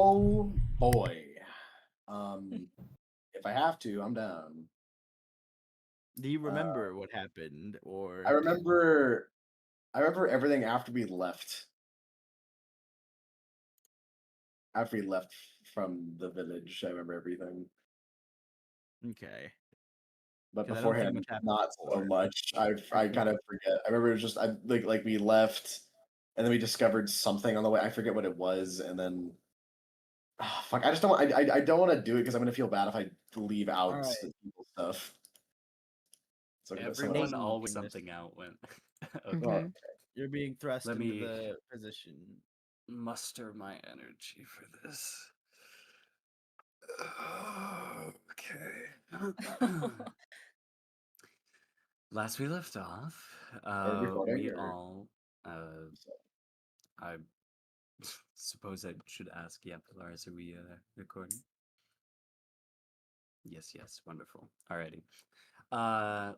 Oh boy. Um, if I have to, I'm down. Do you Uh, remember what happened, I or remember, I remember everything after we left. After we left from the village, I remember everything. okay? But Because I don't think beforehand, much happened not so before. much. I kind of forget. I remember it was just like we left, and then we discovered something on the way. I forget what it was, and then fuck. I just don't. I don't want to do it because I'm gonna feel bad if I leave All out right, people stuff. So someone else. Everyone Aiden, always doing this. something out when. Okay, Oh, Mhm. You're being thrust let into me the position. muster my energy for this. Okay. Last we left off, are we recording we or? all, uh, I suppose I should ask, yeah, Polaris, are we recording? Yes, yes, wonderful. Alrighty.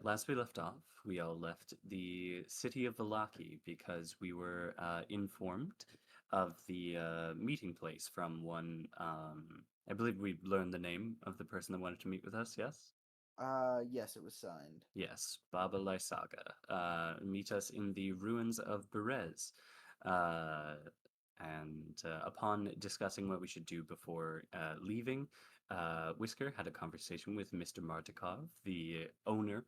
Last we left off, we all left the city of Vallaki because we were informed of the meeting place from one. I believe we learned the name of the person that wanted to meet with us. Yes. Yes, it was signed. Yes, Baba Lysaga. Meet us in the ruins of Berez. Uh, and upon discussing what we should do before leaving, Whisker had a conversation with Mr. Martikov, the owner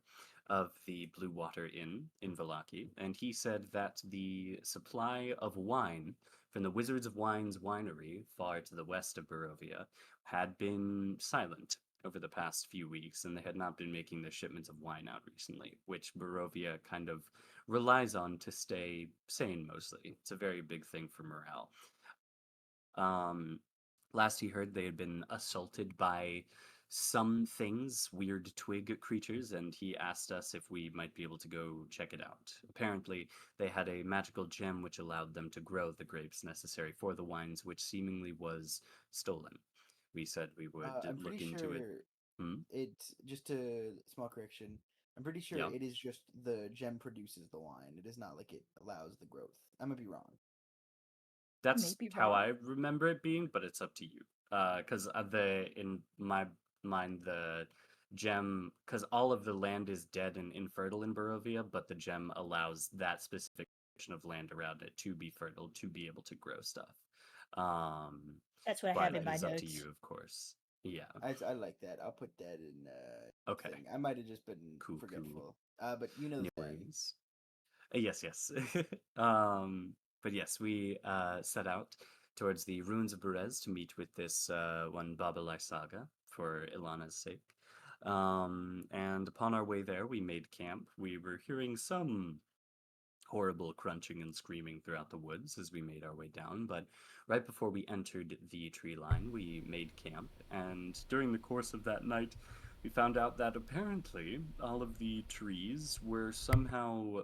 of the Blue Water Inn in Vallaki, and he said that the supply of wine from the Wizards of Wine's winery, far to the west of Barovia, had been silent over the past few weeks, and they had not been making their shipments of wine out recently, which Barovia kind of relies on to stay sane mostly. It's a very big thing for morale. Um, Last he heard, they had been assaulted by some things, weird twig creatures, and he asked us if we might be able to go check it out. Apparently, they had a magical gem which allowed them to grow the grapes necessary for the wines, which seemingly was stolen. We said we would I'm pretty look into it. sure Hmm? it's just a small correction. I'm pretty sure Yeah. it is just the gem produces the wine. It is not like it allows the growth. I might be wrong. That's Maybe how wrong. I remember it being, but it's up to you. Because the in my mind the gem, because all of the land is dead and infertile in Barovia, but the gem allows that specific portion of land around it to be fertile, to be able to grow stuff. Um, That's what I have but in it my is up to notes. you, of course. Yeah. I like that. I'll put that in Okay. thing. I might have just been Cool. Cool. forgetful. But you know No the thing. worries. Yes, yes. um, but yes, we set out towards the ruins of Berez to meet with this one Baba Lysaga for Ilana's sake. And upon our way there, we made camp. We were hearing some horrible crunching and screaming throughout the woods as we made our way down, but right before we entered the tree line, we made camp, and during the course of that night, we found out that apparently all of the trees were somehow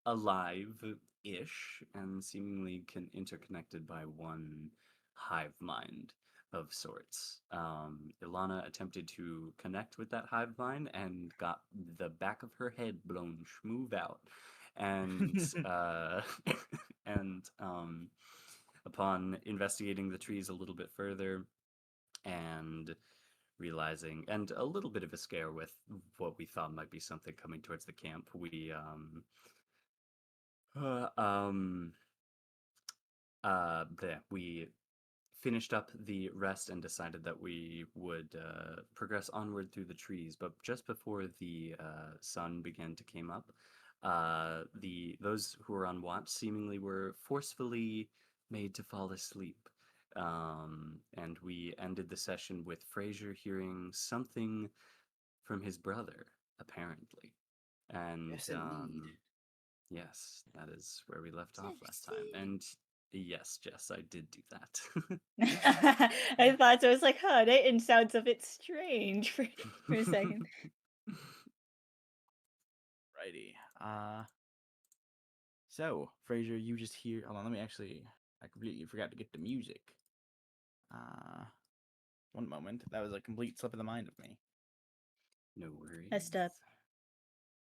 alive-ish and seemingly interconnected by one hive mind of sorts. Ilana attempted to connect with that hive mind and got the back of her head blown schmoove out. And and upon investigating the trees a little bit further and realizing, and a little bit of a scare with what we thought might be something coming towards the camp, uh, um, we finished up the rest and decided that we would progress onward through the trees. But just before the sun began to come up, the those who were on watch seemingly were forcefully made to fall asleep. And we ended the session with Fraser hearing something from his brother, apparently. And Yes, indeed. yes, that is where we left off last time. Sexy. And yes, Jess, I did do that. I thought so. I was like, huh, that and sounds a bit strange for a second. Righty. So Fraser, you just hear. Hold on, let me actually. I completely forgot to get the music. Uh, One moment. That was a complete slip of the mind of me. No Messed up.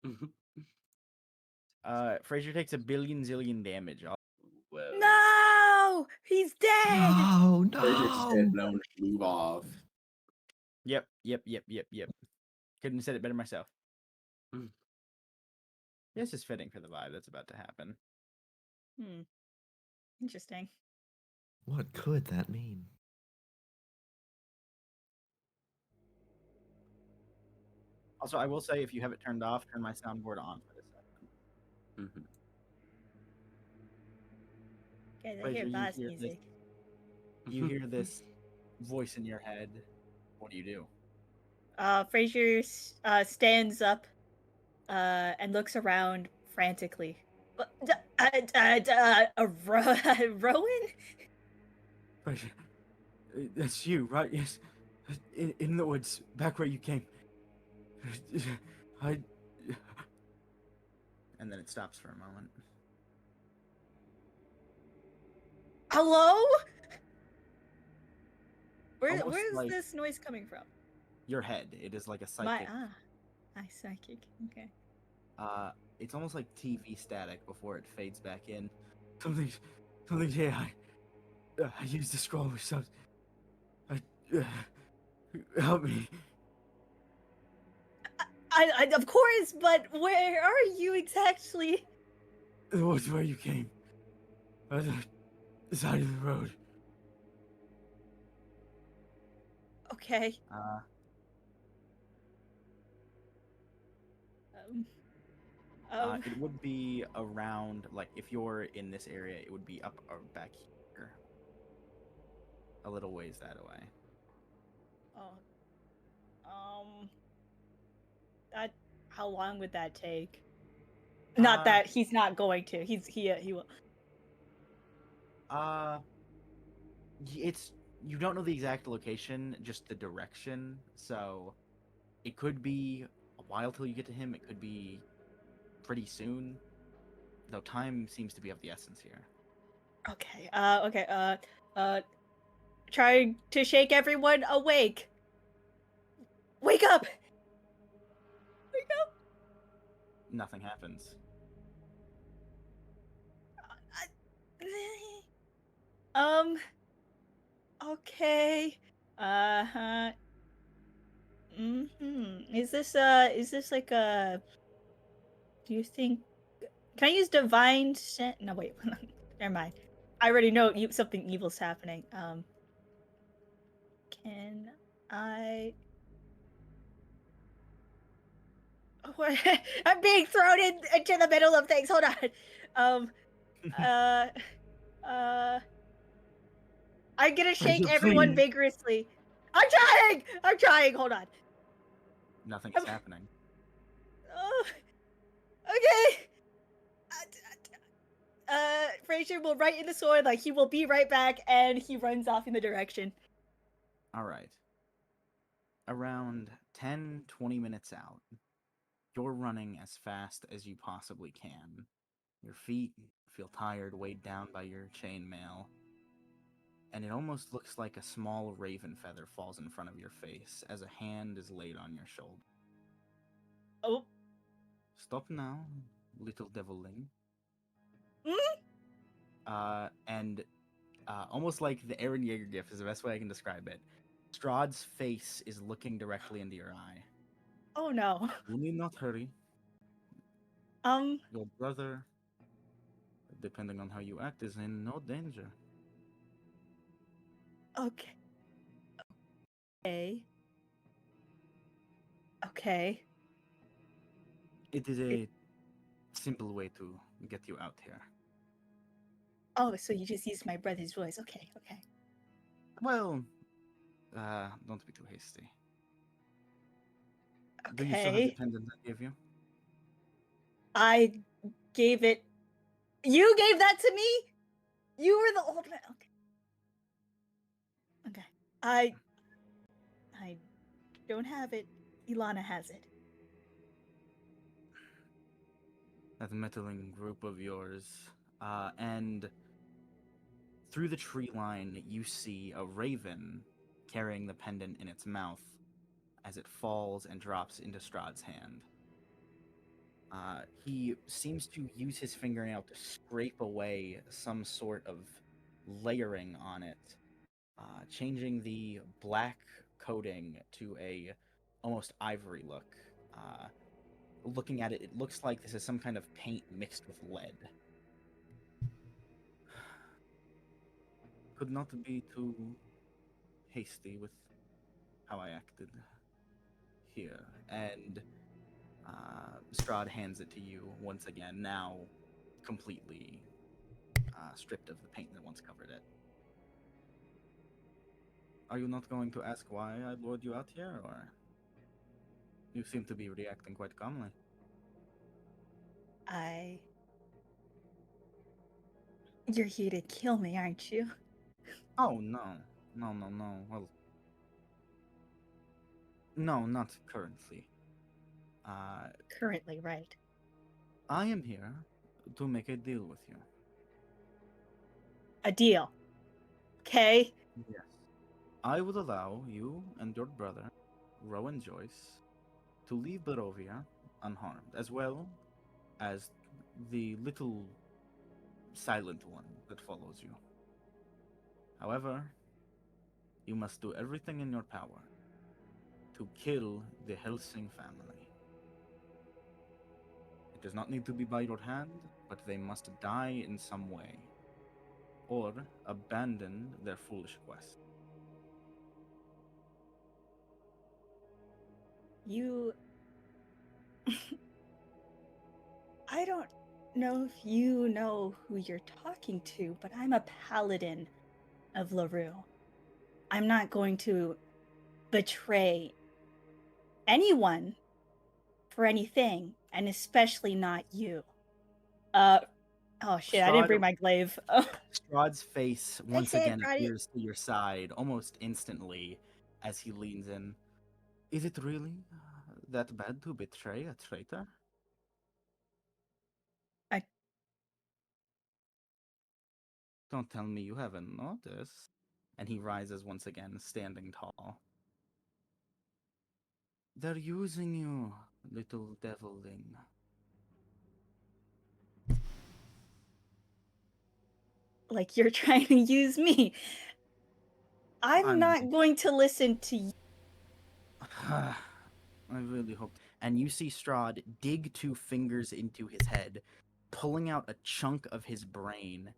worries. Fraser takes a billion zillion damage. Whoa. No! no, he's dead. Oh Fraser just said no! blown move off. Yep. Couldn't have said it better myself. Mm. This is fitting for the vibe that's about to happen. Interesting. What could that mean? Also, I will say, if you have it turned off, turn my soundboard on for this segment. Mhm. Guys, I Fraser, hear you boss hear this? music. You hear this voice in your head. What do? Frazier stands up and looks around frantically. Rowan? Fraser, that's you, right? Yes. In the woods, back where you came. I. And then it stops for a moment. Hello? Almost Where's like this noise coming from? your head. It is like a My psychic. my psychic. Okay. It's almost like TV static before it fades back in. Something. Yeah, I used the scroll or something. Help me. I of course, but where are you exactly? The woods where you came. On the side of the road. Okay. It would be around, like, if you're in this area, it would be up or back here. A little ways that way. That how long would that take? Not that he's not going to. He will. It's, you don't know the exact location, just the direction. So it could be a while till you get to him. It could be pretty soon. Though time seems to be of the essence here. Okay. Trying to shake everyone awake. Wake up! Wake up! Nothing happens. Okay. Is this like a? Do you think? Can I use divine sense? No, wait. Never mind. I already know something evil's happening. Can I? I'm being thrown into the middle of things. Hold on. I'm gonna shake Fraser, everyone please. vigorously. I'm trying. Hold on. Nothing is happening. Oh, okay. Fraser will write in the sword, like he will be right back, and he runs off in the direction. All right. Around 10-20 minutes out, you're running as fast as you possibly can. Your feet feel tired, weighed down by your chainmail, and it almost looks like a small raven feather falls in front of your face as a hand is laid on your shoulder. Oh. Stop now, little deviling. And almost like the Eren Yeager gif is the best way I can describe it. Strahd's face is looking directly into your eye. Oh no. You need not hurry. Your brother, depending on how you act, is in no danger. Okay. Okay. It is a simple way to get you out here. Oh, so you just used my brother's voice. Okay. Well, don't be too hasty. Do you still have the Okay. pendant I gave you? I gave it. You gave that to me? You were the old man. Okay. I don't have it. Ilana has it. That meddling group of yours. And through the tree line, you see a raven carrying the pendant in its mouth as it falls and drops into Strahd's hand. He seems to use his fingernail to scrape away some sort of layering on it, changing the black coating to a almost ivory look. Looking at it, it looks like this is some kind of paint mixed with lead. Could not be too hasty with how I acted here. And Strahd hands it to you once again, now completely stripped of the paint that once covered it. Are you not going to ask why I lured you out here, or you seem to be reacting quite calmly? You're here to kill me, aren't you? Oh, no. No. Well, no, not currently. Currently, right. I am here to make a deal with you. A deal. Okay? Yes. I will allow you and your brother, Rowan Joyce, to leave Barovia unharmed, as well as the little silent one that follows you. However, you must do everything in your power to kill the Helsing family. It does not need to be by your hand, but they must die in some way, or abandon their foolish quest. You. I don't know if you know who you're talking to, but I'm a paladin of LaRue. I'm not going to betray anyone for anything, and especially not you. Oh shit, I didn't bring my glaive. Strahd's face I once say I again brought it. appears to your side almost instantly as he leans in. Is it really that bad to betray a traitor? I Don't tell me you haven't noticed. And he rises once again, standing tall. They're using you, little deviling. like you're trying to use me. I'm I'm not going to listen to you. I really hope. And you see Strahd dig 2 fingers into his head, pulling out a chunk of his brain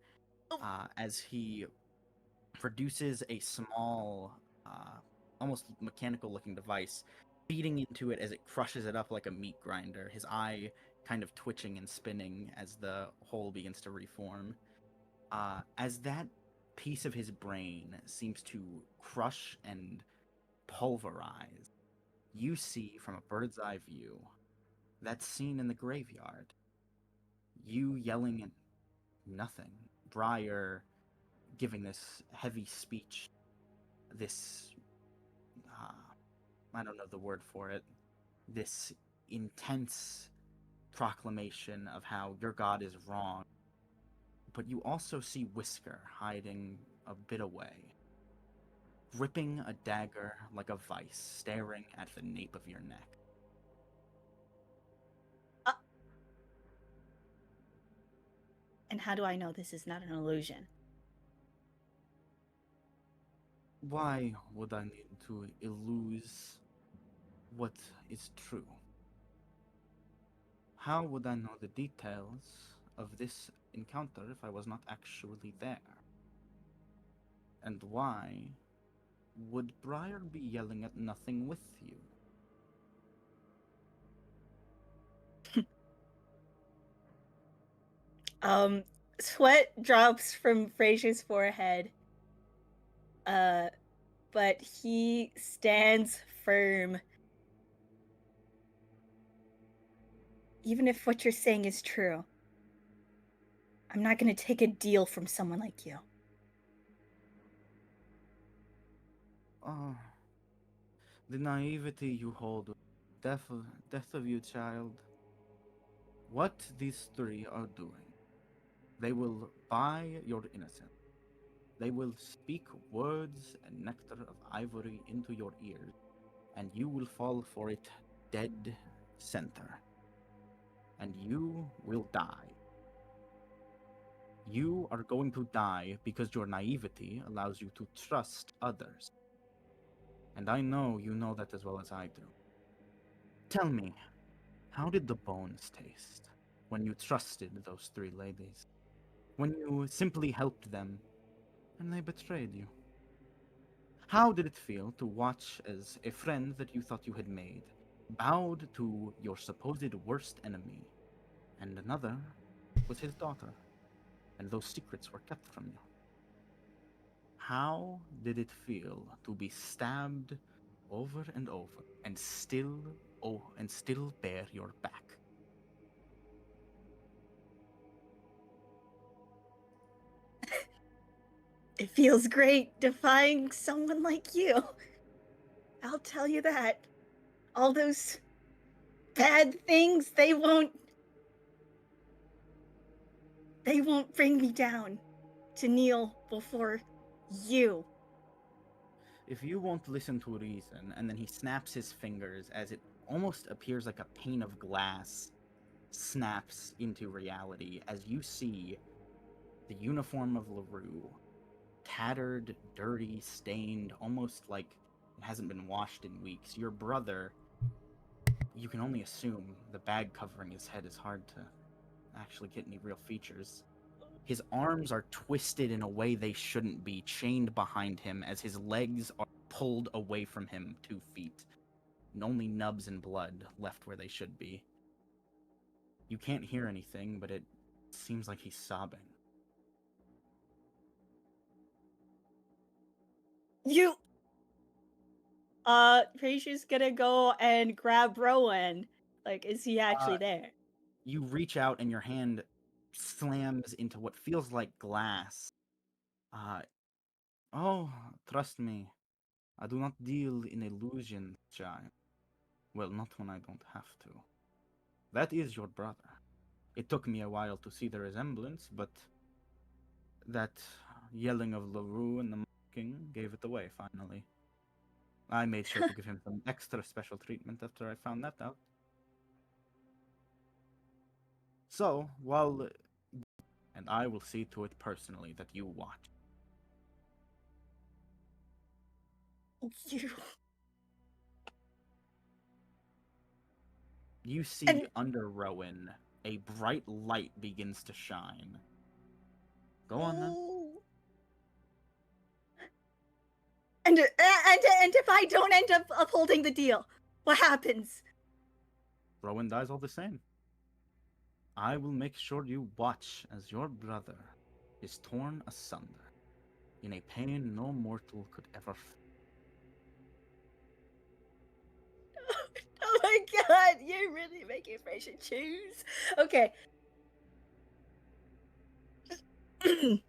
as he produces a small, almost mechanical looking device, feeding into it as it crushes it up like a meat grinder, his eye kind of twitching and spinning as the whole begins to reform. As that piece of his brain seems to crush and pulverize, you see from a bird's eye view that scene in the graveyard. You yelling at nothing. Briar giving this heavy speech, this, I don't know the word for it, this intense proclamation of how your god is wrong. But you also see Whisker hiding a bit away, gripping a dagger like a vice, staring at the nape of your neck. And how do I know this is not an illusion? Why would I need to illuse what is true? How would I know the details of this encounter if I was not actually there? And why would Briar be yelling at nothing with you? Sweat drops from Fraser's forehead. But he stands firm. Even if what you're saying is true, I'm not going to take a deal from someone like you. Oh, the naivety you hold. Death of you, child. What these 3 are doing. They will buy your innocence. They will speak words and nectar of ivory into your ears, and you will fall for it dead center. And you will die. You are going to die because your naivety allows you to trust others. And I know you know that as well as I do. Tell me, how did the bones taste when you trusted those three ladies? When you simply helped them and they betrayed you? How did it feel to watch as a friend that you thought you had made bowed to your supposed worst enemy, and another was his daughter, and those secrets were kept from you? How did it feel to be stabbed over and over and still bear your back? It feels great defying someone like you. I'll tell you that. All those bad things, they won't bring me down to kneel before you. If you won't listen to reason, and then he snaps his fingers as it almost appears like a pane of glass snaps into reality as you see the uniform of LaRue, tattered, dirty, stained, almost like it hasn't been washed in weeks. Your brother, you can only assume the bag covering his head is hard to actually get any real features. His arms are twisted in a way they shouldn't be, chained behind him as his legs are pulled away from him 2 feet, and only nubs and blood left where they should be. You can't hear anything, but it seems like he's sobbing. You Frasier's gonna go and grab Rowan. Like, is he actually there? You reach out and your hand slams into what feels like glass. Oh, trust me, I do not deal in illusions, child. Well, not when I don't have to. That is your brother. It took me a while to see the resemblance, but that yelling of LaRue and the mocking gave it away, finally. I made sure to give him some extra special treatment after I found that out. So, and I will see to it personally that you watch. You You see And- under Rowan, a bright light begins to shine. Go on then. And if I don't end up upholding the deal, what happens? Rowan dies all the same. I will make sure you watch as your brother is torn asunder in a pain no mortal could ever feel. Oh my god, you're really making Frasier choose. Okay. And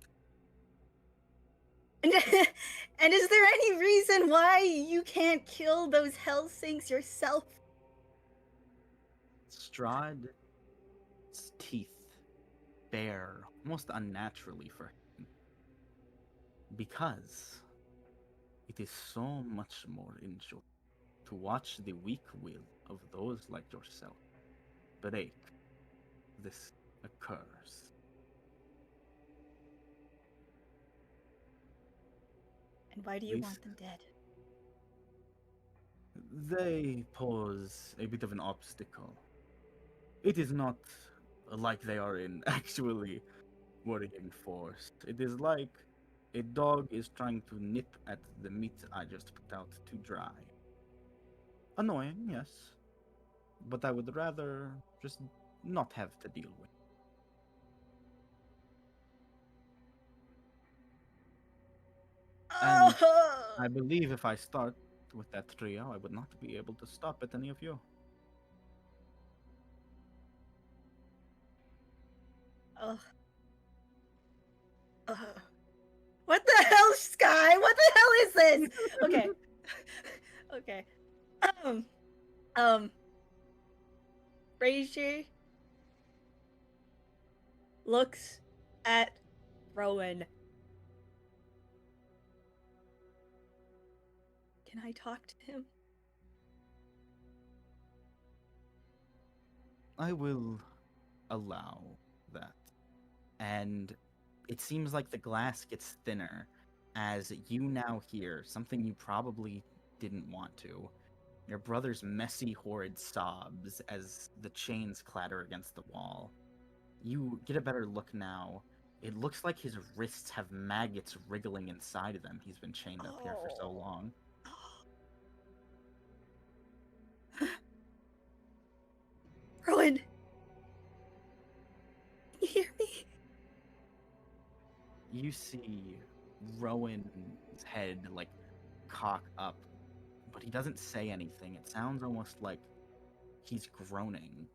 is there any reason why you can't kill those Helsings yourself? Strahd's teeth bare almost unnaturally for him, because it is so much more enjoyable to watch the weak will of those like yourself break this curse. And why do you These- want them dead? They pose a bit of an obstacle. It is not like they are in actually worrying force. It is like a dog is trying to nip at the meat I just put out to dry. Annoying, yes, but I would rather just not have to deal with. And I believe if I start with that trio, I would not be able to stop at any of you. Ugh. Ugh. What the hell, Sky? What the hell is this? Okay. Okay. Um. Frasier looks at Rowan. Can I talk to him? I will allow that. And it seems like the glass gets thinner as you now hear something you probably didn't want to. Your brother's messy, horrid sobs as the chains clatter against the wall. You get a better look now. It looks like his wrists have maggots wriggling inside of them. He's been chained up here for so long. Rowan! Can you hear me? You see Rowan's head like cock up, but he doesn't say anything. It sounds almost like he's groaning.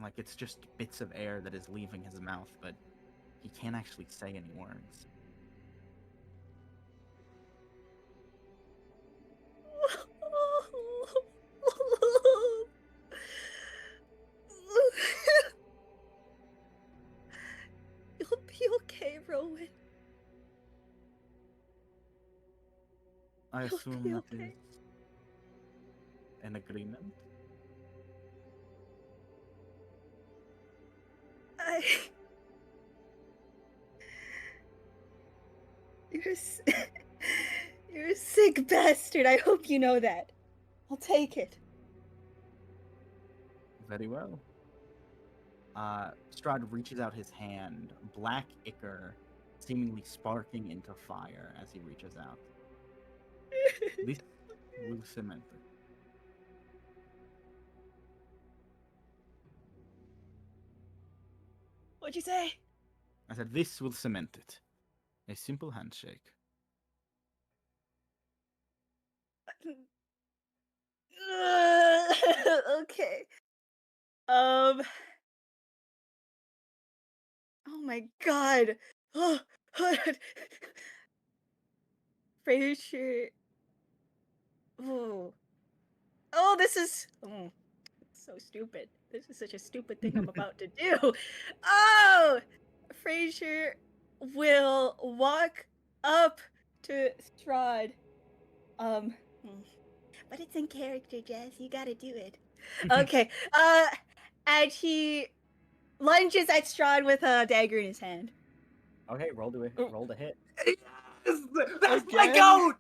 Like it's just bits of air that is leaving his mouth, but he can't actually say any words. You'll be okay, Rowan. I You'll assume be that okay. is an agreement. You're you're a sick bastard. I hope you know that. I'll take it. Very well. Strahd reaches out his hand, black ichor seemingly sparking into fire as he reaches out. This will cement it. What'd you say? I said, this will cement it. A simple handshake. Okay. Oh my god. Oh, Frasier. Oh. Oh, this is so stupid. This is such a stupid thing I'm about to do. Oh, Frasier will walk up to Strahd. But it's in character, Jess. You gotta do it. Okay. And he lunges at Strahd with a dagger in his hand. Okay, roll to hit. Yes! That's my Again? goat!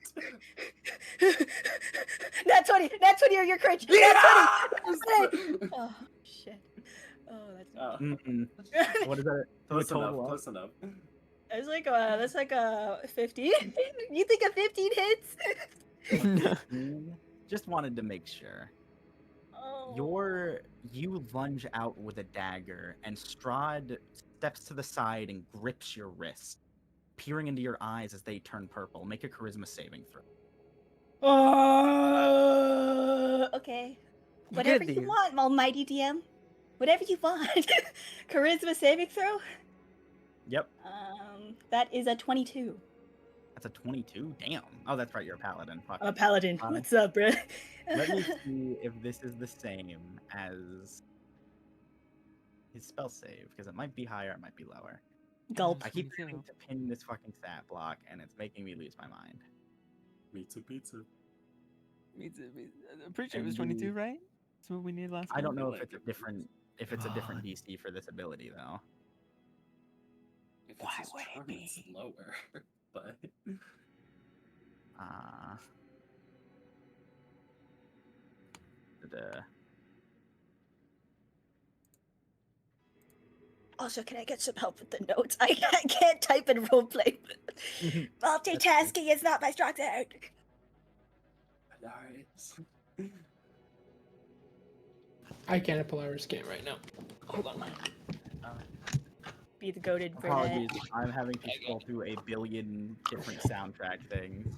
Nat 20! Nat 20 or your cringe! Yes! Nat 20! Oh, shit. Oh, that's not Mm-mm. good. What is that? So the Close enough, total close enough. That's like a 15. You think a 15 hits? 15? Just wanted to make sure. Oh. You lunge out with a dagger, and Strahd steps to the side and grips your wrist, peering into your eyes as they turn purple. Make a charisma saving throw. Okay. You Whatever good at you these. want, almighty DM. Whatever you want. Charisma saving throw? Yep, That is a 22. that's a 22. Damn. Oh, that's right. You're a paladin. Fuck. I'm a paladin. Uh, What's up, bro? Let me see if this is the same as his spell save, because it might be higher, it might be lower. Gulp. I keep 22. trying to pin this fucking stat block, and it's making me lose my mind. Pizza, pizza. I'm pretty sure it was And 22, the- right? That's what we need last I don't time. know like if it's a it. different God. DC for this ability though. If Why it's his would it charm, it's be? lower. But The Also, can I get some help with the notes? I can't type in roleplay. Multitasking is not my strong suit. alright. I can't pull Iris game right now. Hold on. Be the goaded apologies, brunette. I'm having to scroll through a billion different soundtrack things.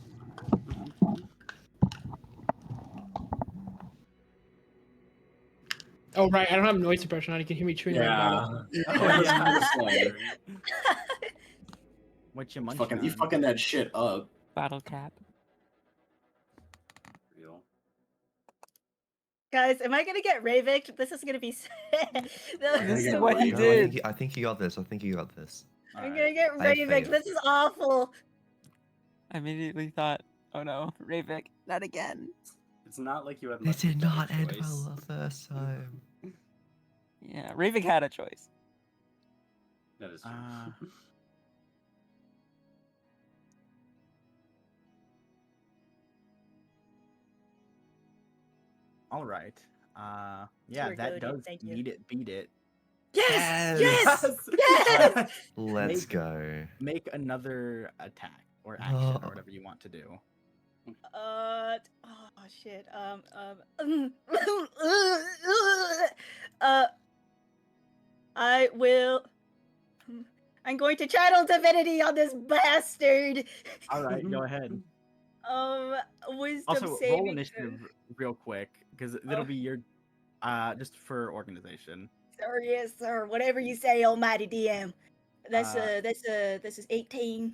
Oh right, I don't have noise suppression on. You can hear me chewing my bottle. What you munching You on? fucking that shit up. Bottle cap. Real. Guys, am I gonna get Ravik? This is gonna be This is Yeah, what he No, did. I think you got this. I think you got this. I'm Alright. gonna get I Ravik. failed. This is awful. I immediately thought, oh no, Ravik, not again. It's not like you had It much did of a not better end choice. well the first time. Yeah, Ravik had a choice. That is true. All right. Yeah, were that goated, does thank you. meet it, beat it. Yes! Yes! Yes! Let's Make- go. Make another attack or action or Oh. whatever you want to do. Oh shit. I will. I'm going to channel divinity on this bastard. All right, go ahead. Wisdom Also, roll saving. initiative real quick because it'll be your just for organization. Sir, yes, sir. Whatever you say, Almighty DM. This is 18.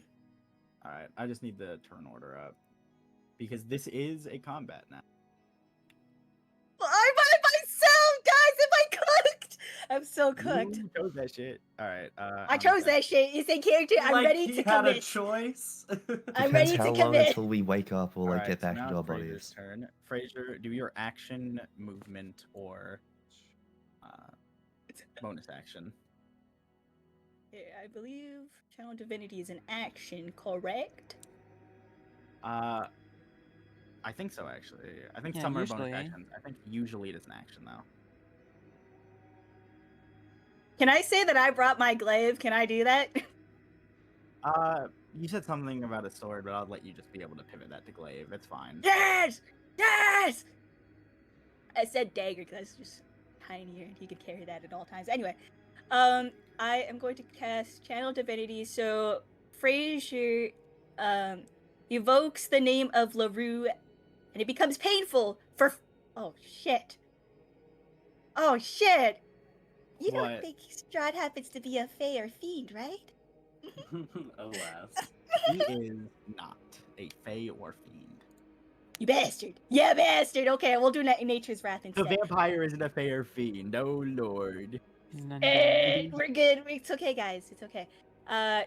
All right, I just need the turn order up because this is a combat now. I'm by myself, guys. Am I cooked? I'm so cooked. You chose that shit. All right. I chose that shit. It's a character. I'm like ready he to had a commit. choice. I'm Depends ready how to long commit. until we wake up or All like right, get so back now into our it's Fraser's bodies. turn. Fraser, do your action, movement, or bonus action. Yeah, I believe channel divinity is an action, correct? I think so actually. I think Yeah, some are bonus usually. actions. I think usually it is an action though. Can I say that I brought my glaive? Can I do that? You said something about a sword, but I'll let you just be able to pivot that to glaive. It's fine. Yes! Yes! I said dagger because it's just tinier and he could carry that at all times. Anyway, I am going to cast channel divinity. So Frazier evokes the name of LaRue and it becomes painful for oh shit. Oh shit. You What? don't think Strahd happens to be a fae or fiend, right? Alas. He is not a fae or fiend. You bastard. Yeah, bastard. Okay, we'll do Nature's Wrath The instead. vampire isn't a fae or fiend. Oh lord. He's an undead. We're good. It's okay, guys. It's okay. I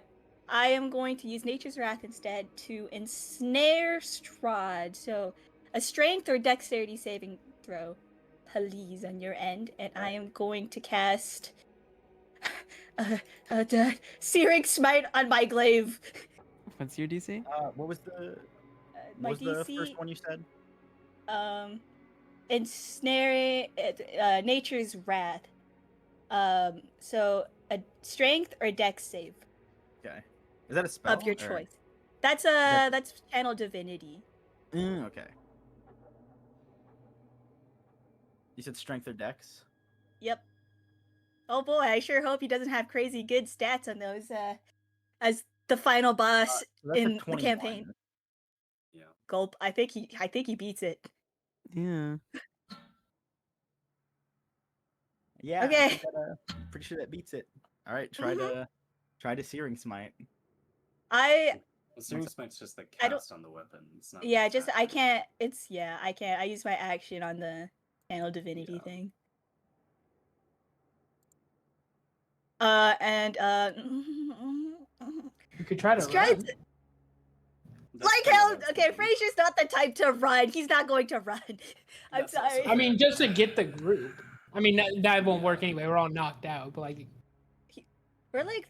am going to use Nature's Wrath instead to ensnare Strahd. So, a strength or dexterity saving throw, please, on your end. And I am going to cast Searing Smite on my glaive. What's your DC? What was the My what was the DC, first one you said? ensnaring Nature's Wrath. So a strength or dex save Okay. Is that a spell? of your or- choice. That's channel divinity. Okay. You said strength or dex? Yep. Oh boy, I sure hope he doesn't have crazy good stats on those as the final boss So that's a in the 21. campaign. Yeah. Gulp. I think he beats it. Yeah. Yeah. Okay. I think pretty sure that beats it. All right. Try to searing smite. Searing Smite's just the I don't- cast on the weapon. It's not. Yeah, an just attack. I can't. I use my action on the channel divinity Yeah. thing. You could try to Strahd- run. That's like kinda how what I was okay, thinking. Frazier's not the type to run. He's not going to run. I'm That's also sorry. I mean, just to get the group. I mean, that won't work anyway. We're all knocked out. But like, We're like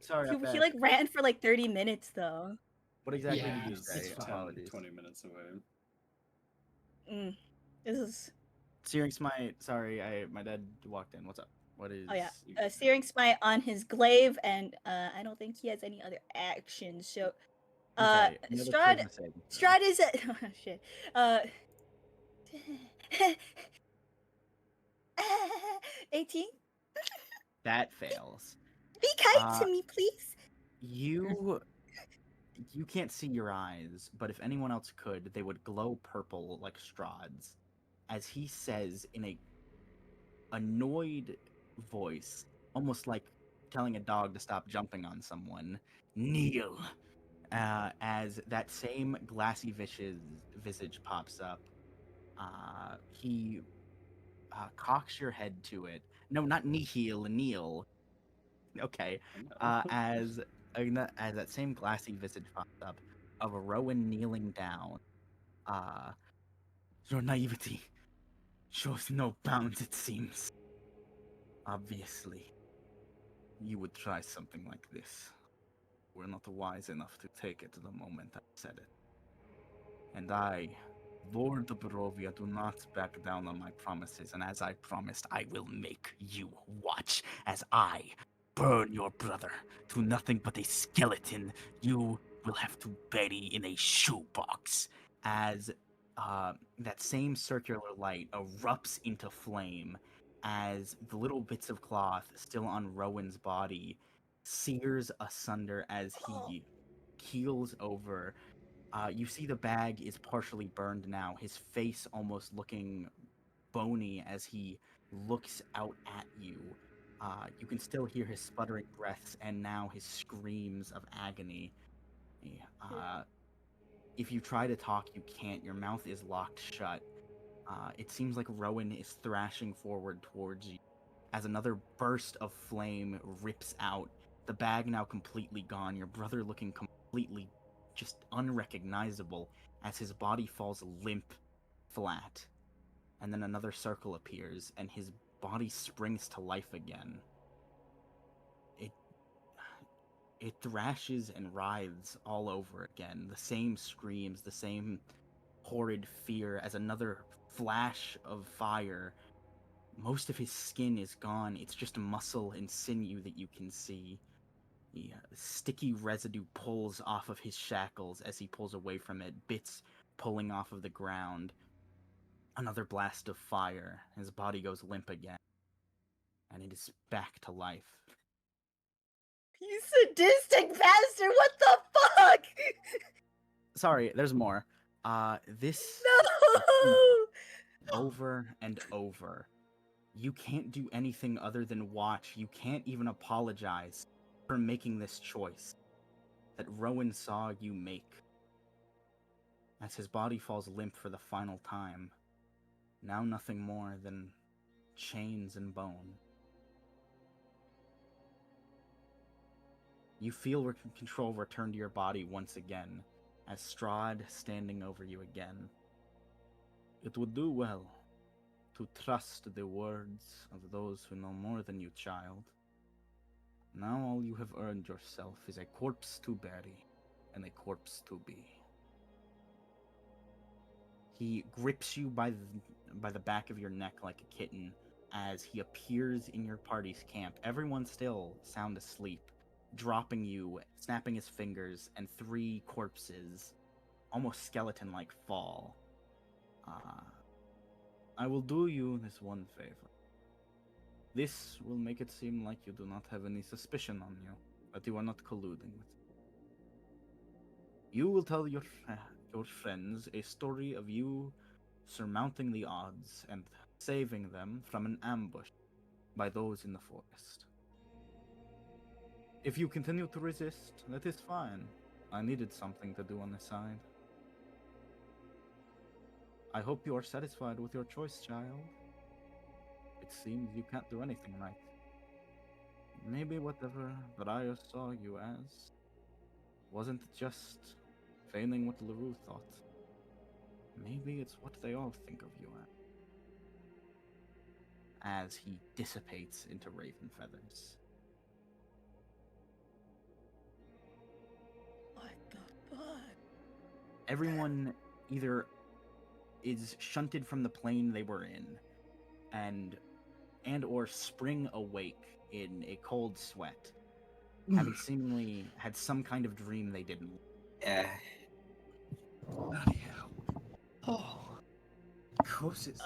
Sorry about he that. like ran for like 30 minutes though. What exactly Yeah, did you It's say? 10, Apologies. 20 minutes away. This is Searing smite. Sorry, my dad walked in. What's up? What is? oh yeah, you can- searing smite on his glaive, and I don't think he has any other actions. So, Okay, another Strahd charisma saving throw. Strahd is a oh, shit. 18. That fails. Be kind to me, please. You can't see your eyes, but if anyone else could, they would glow purple like Strahd's, as he says in a annoyed voice, almost like telling a dog to stop jumping on someone, "Kneel." As that same glassy visage pops up, he cocks your head to it. No, not nihil, kneel. Okay. I know. As that same glassy visage pops up of a Rowan kneeling down. Your naivety shows no bounds, it seems. Obviously, you would try something like this. We're not wise enough to take it the moment I said it. And I Lord of Barovia, do not back down on my promises, and as I promised, I will make you watch as I burn your brother to nothing but a skeleton you will have to bury in a shoebox. As that same circular light erupts into flame, as the little bits of cloth still on Rowan's body sears asunder as he keels over. You see the bag is partially burned now, his face almost looking bony as he looks out at you. You can still hear his sputtering breaths and now his screams of agony. If you try to talk, you can't. Your mouth is locked shut. It seems like Rowan is thrashing forward towards you as another burst of flame rips out. The bag now completely gone. Your brother looking completely just unrecognizable as his body falls limp flat. And then another circle appears and his body springs to life again. It thrashes and writhes all over again. The same screams, the same horrid fear as another flash of fire. Most of his skin is gone. It's just muscle and sinew that you can see. The sticky residue pulls off of his shackles as he pulls away from it, bits pulling off of the ground. Another blast of fire. His body goes limp again. And it is back to life. You sadistic bastard! What the fuck? Sorry, there's more. This No! over and over. You can't do anything other than watch. You can't even apologize for making this choice that Rowan saw you make. As his body falls limp for the final time, now nothing more than chains and bone. You feel control return to your body once again, as Strahd standing over you again. It would do well to trust the words of those who know more than you, child. Now all you have earned yourself is a corpse to bury and a corpse to be. He grips you by the back of your neck like a kitten as he appears in your party's camp. Everyone still sound asleep, dropping you, snapping his fingers, and 3 corpses, almost skeleton-like, fall. I will do you this one favor. This will make it seem like you do not have any suspicion on you, that you are not colluding with me. You will tell your friends a story of you surmounting the odds and saving them from an ambush by those in the forest. If you continue to resist, that is fine. I needed something to do on the side. I hope you are satisfied with your choice, child. It seems you can't do anything right. Maybe whatever Briar saw you as wasn't just feigning what LaRue thought. Maybe it's what they all think of you as he dissipates into raven feathers. What the fuck? Everyone either is shunted from the plane they were in and or spring awake in a cold sweat, having seemingly had some kind of dream they didn't. Yeah. Bloody hell. Oh. Corpses.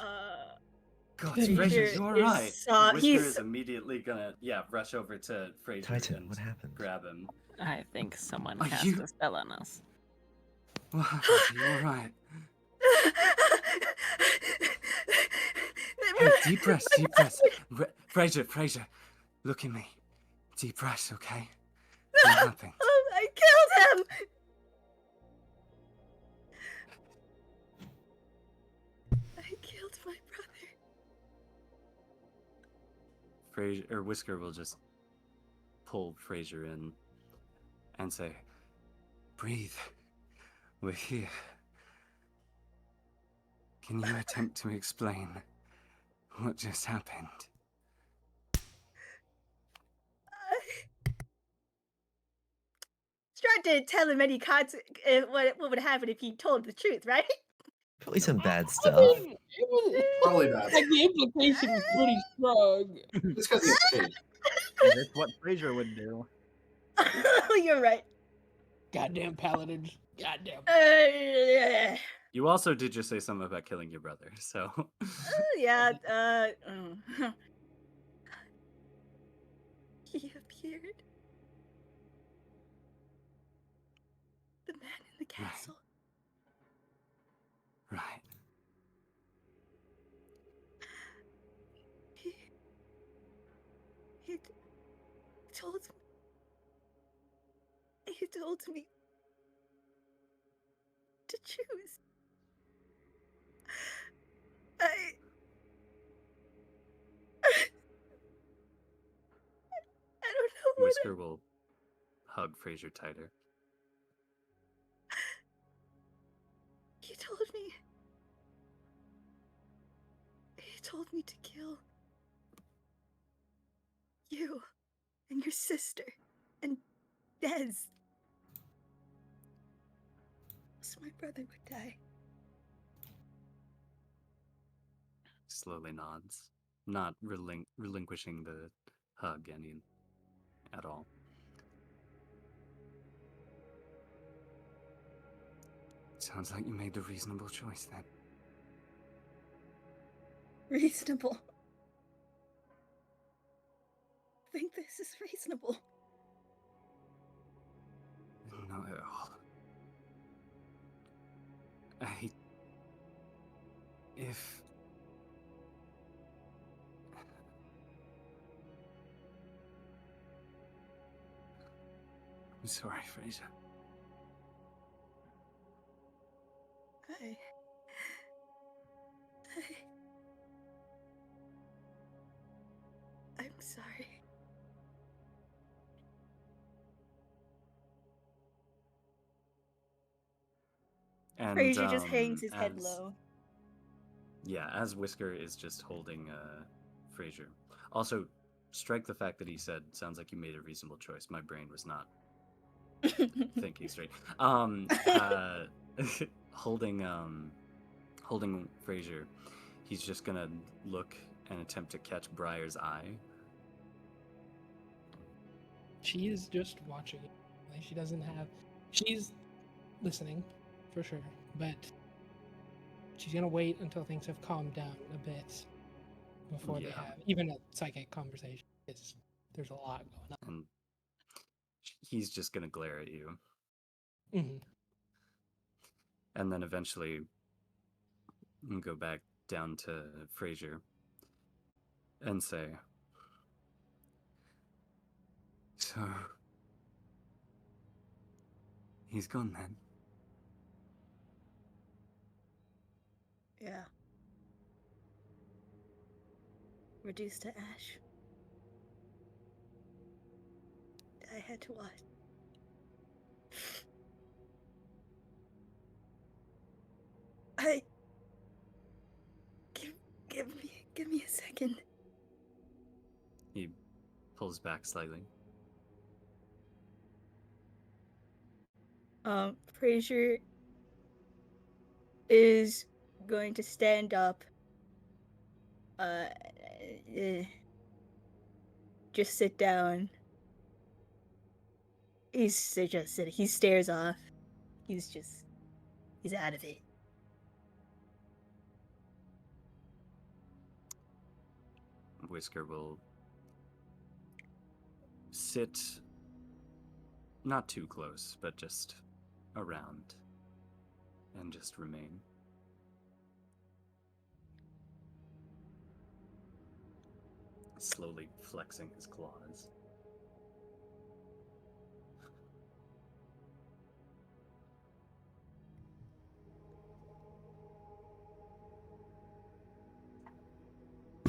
God, Peter Fraser, you is alright? so- Whisker he's- is immediately gonna, rush over to Fraser Titan, and what happened? grab him. I think someone Are cast you- a spell on us. Are you alright? Hey, deep breaths, deep breaths. Fraser, look at me. Deep breaths, okay? What happened? Oh, I killed him! I killed my brother. Whisker will just pull Fraser in and say, "Breathe. We're here. Can you attempt to explain what just happened?" Strahd didn't tell him any what would happen if he told the truth, right? Probably some bad I stuff. mean, it was Probably bad. like the implication was pretty strong. Just because he escaped. That's what Fraser would do. You're right. Goddamn paladins. Goddamn. Yeah. You also did just say something about killing your brother, so Yeah. He appeared. The man in the castle. right. He told he told me to choose. I don't know what Whisker will hug Fraser tighter. he told me to kill you and your sister and Des. So my brother would die. Slowly nods, not relinquishing the hug any at all. Sounds like you made the reasonable choice then. Reasonable. I think this is reasonable. Not at all. If I'm sorry, Fraser. I'm sorry. And Fraser just hangs his head as- low. Yeah, as Whisker is just holding Fraser. Also, strike the fact that he said, "Sounds like you made a reasonable choice." My brain was not thinking straight. Holding Fraser, he's just gonna look and attempt to catch Briar's eye. She is just watching it. Like, she doesn't have. She's listening, for sure, but she's gonna wait until things have calmed down a bit before they Yeah. have even a psychic conversation. There's a lot going on. And he's just gonna glare at you. Mhm. And then eventually go back down to Fraser and say, "So he's gone then." Yeah. Reduced to ash. I had to watch. Give me a second. He pulls back slightly. Fraser is going to stand up. Just sit down. He's just sitting. He stares off. He's out of it. Whisker will sit not too close, but just around and just remain. Slowly flexing his claws.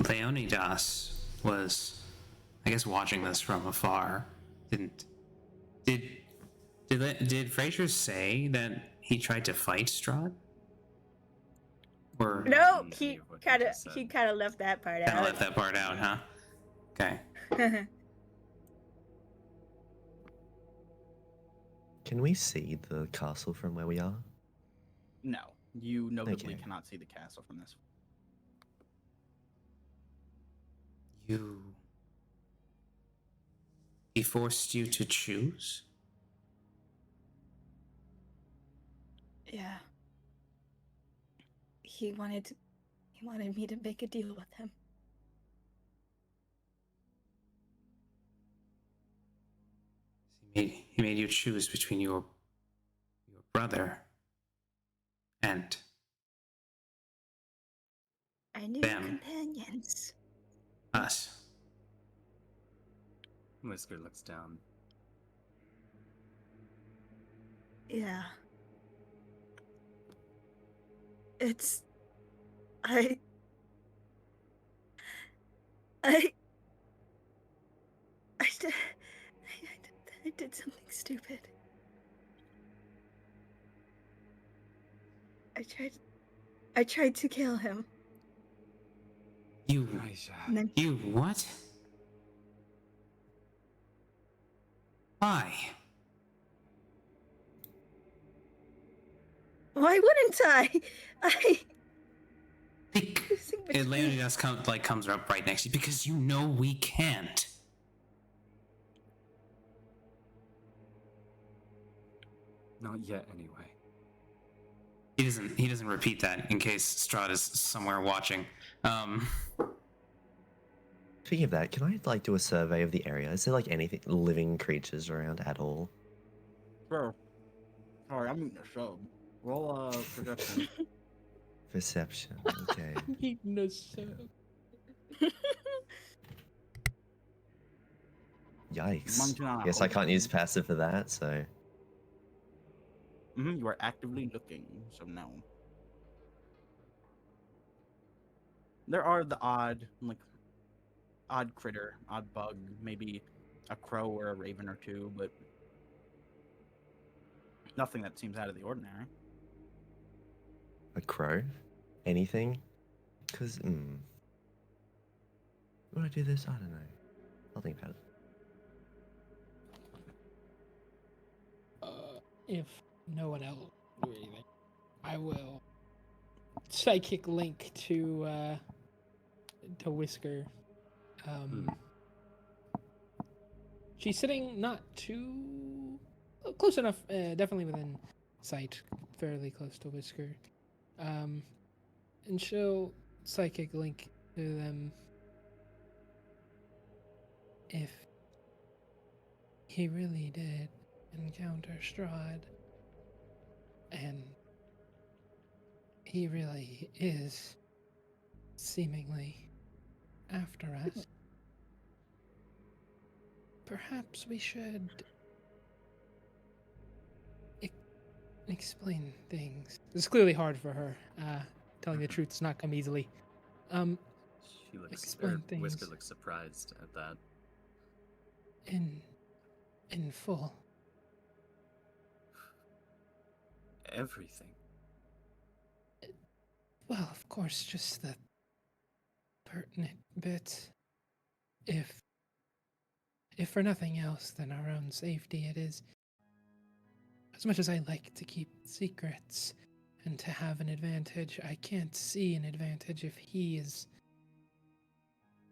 Leonidas was, I guess, watching this from afar. Did Fraser say that he tried to fight Strahd? Or No, Any he of what kind of just said. left that part kind of out. left that part out, huh? Okay. Can we see the castle from where we are? No, You notably Okay. cannot see the castle from this. He forced you to choose? Yeah. He wanted me to make a deal with him. He made you choose between your brother and Our new them, companions. us. Whisker looks down. Yeah. It's... I did... I did something stupid. I tried to kill him. You And then You what? Why? why wouldn't I? Bec- Choosing between... Leonidas comes up right next to you because you know we can't. Not yet, anyway. He doesn't repeat that in case Strahd is somewhere watching. Speaking of that, can I like do a survey of the area? Is there like anything living creatures around at all? Sure. Sorry, I'm eating a sub. Roll perception. Perception. Okay. Eating a sub. Yikes. Munching on a Guess I hope. can't use passive for that, so You are actively looking, so no. There are the odd critter, odd bug, maybe a crow or a raven or two, but nothing that seems out of the ordinary. a crow? Anything? Cause would I do this? I don't know. I'll think about it. If no one else do anything, I will psychic link to Whisker. She's sitting not too close enough, definitely within sight, fairly close to Whisker. And she'll psychic link to them. If he really did encounter Strahd, and he really is seemingly after us, perhaps we should explain things. It's clearly hard for her. Telling the truth does not come easily. She looks, Explain Whisker things. looks surprised at that. In full. Everything. Well, of course, just the pertinent bits. If for nothing else than our own safety, it is. As much as I like to keep secrets and to have an advantage, I can't see an advantage if he is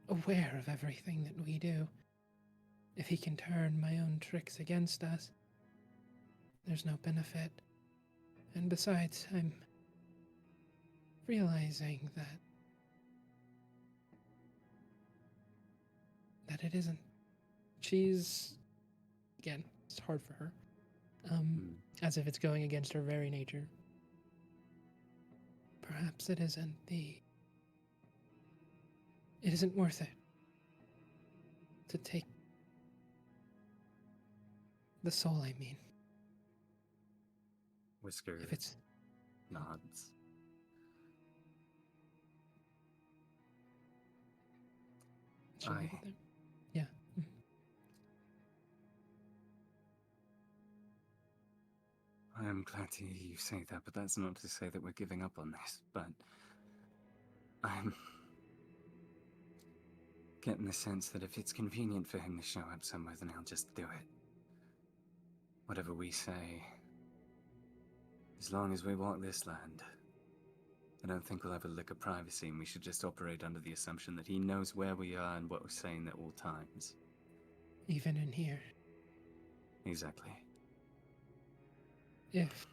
aware of everything that we do. If he can turn my own tricks against us, there's no benefit. And besides, I'm realizing that it isn't. She's, again, it's hard for her. As if it's going against her very nature. Perhaps it isn't worth it to take the soul, I mean. Whisker If it's nods. she'll leave it there. Yeah. I am glad to hear you say that, but that's not to say that we're giving up on this. But I'm getting the sense that if it's convenient for him to show up somewhere, then he'll just do it. Whatever we say, as long as we walk this land, I don't think we'll have a lick of privacy, and we should just operate under the assumption that he knows where we are and what we're saying at all times. Even in here. Exactly. If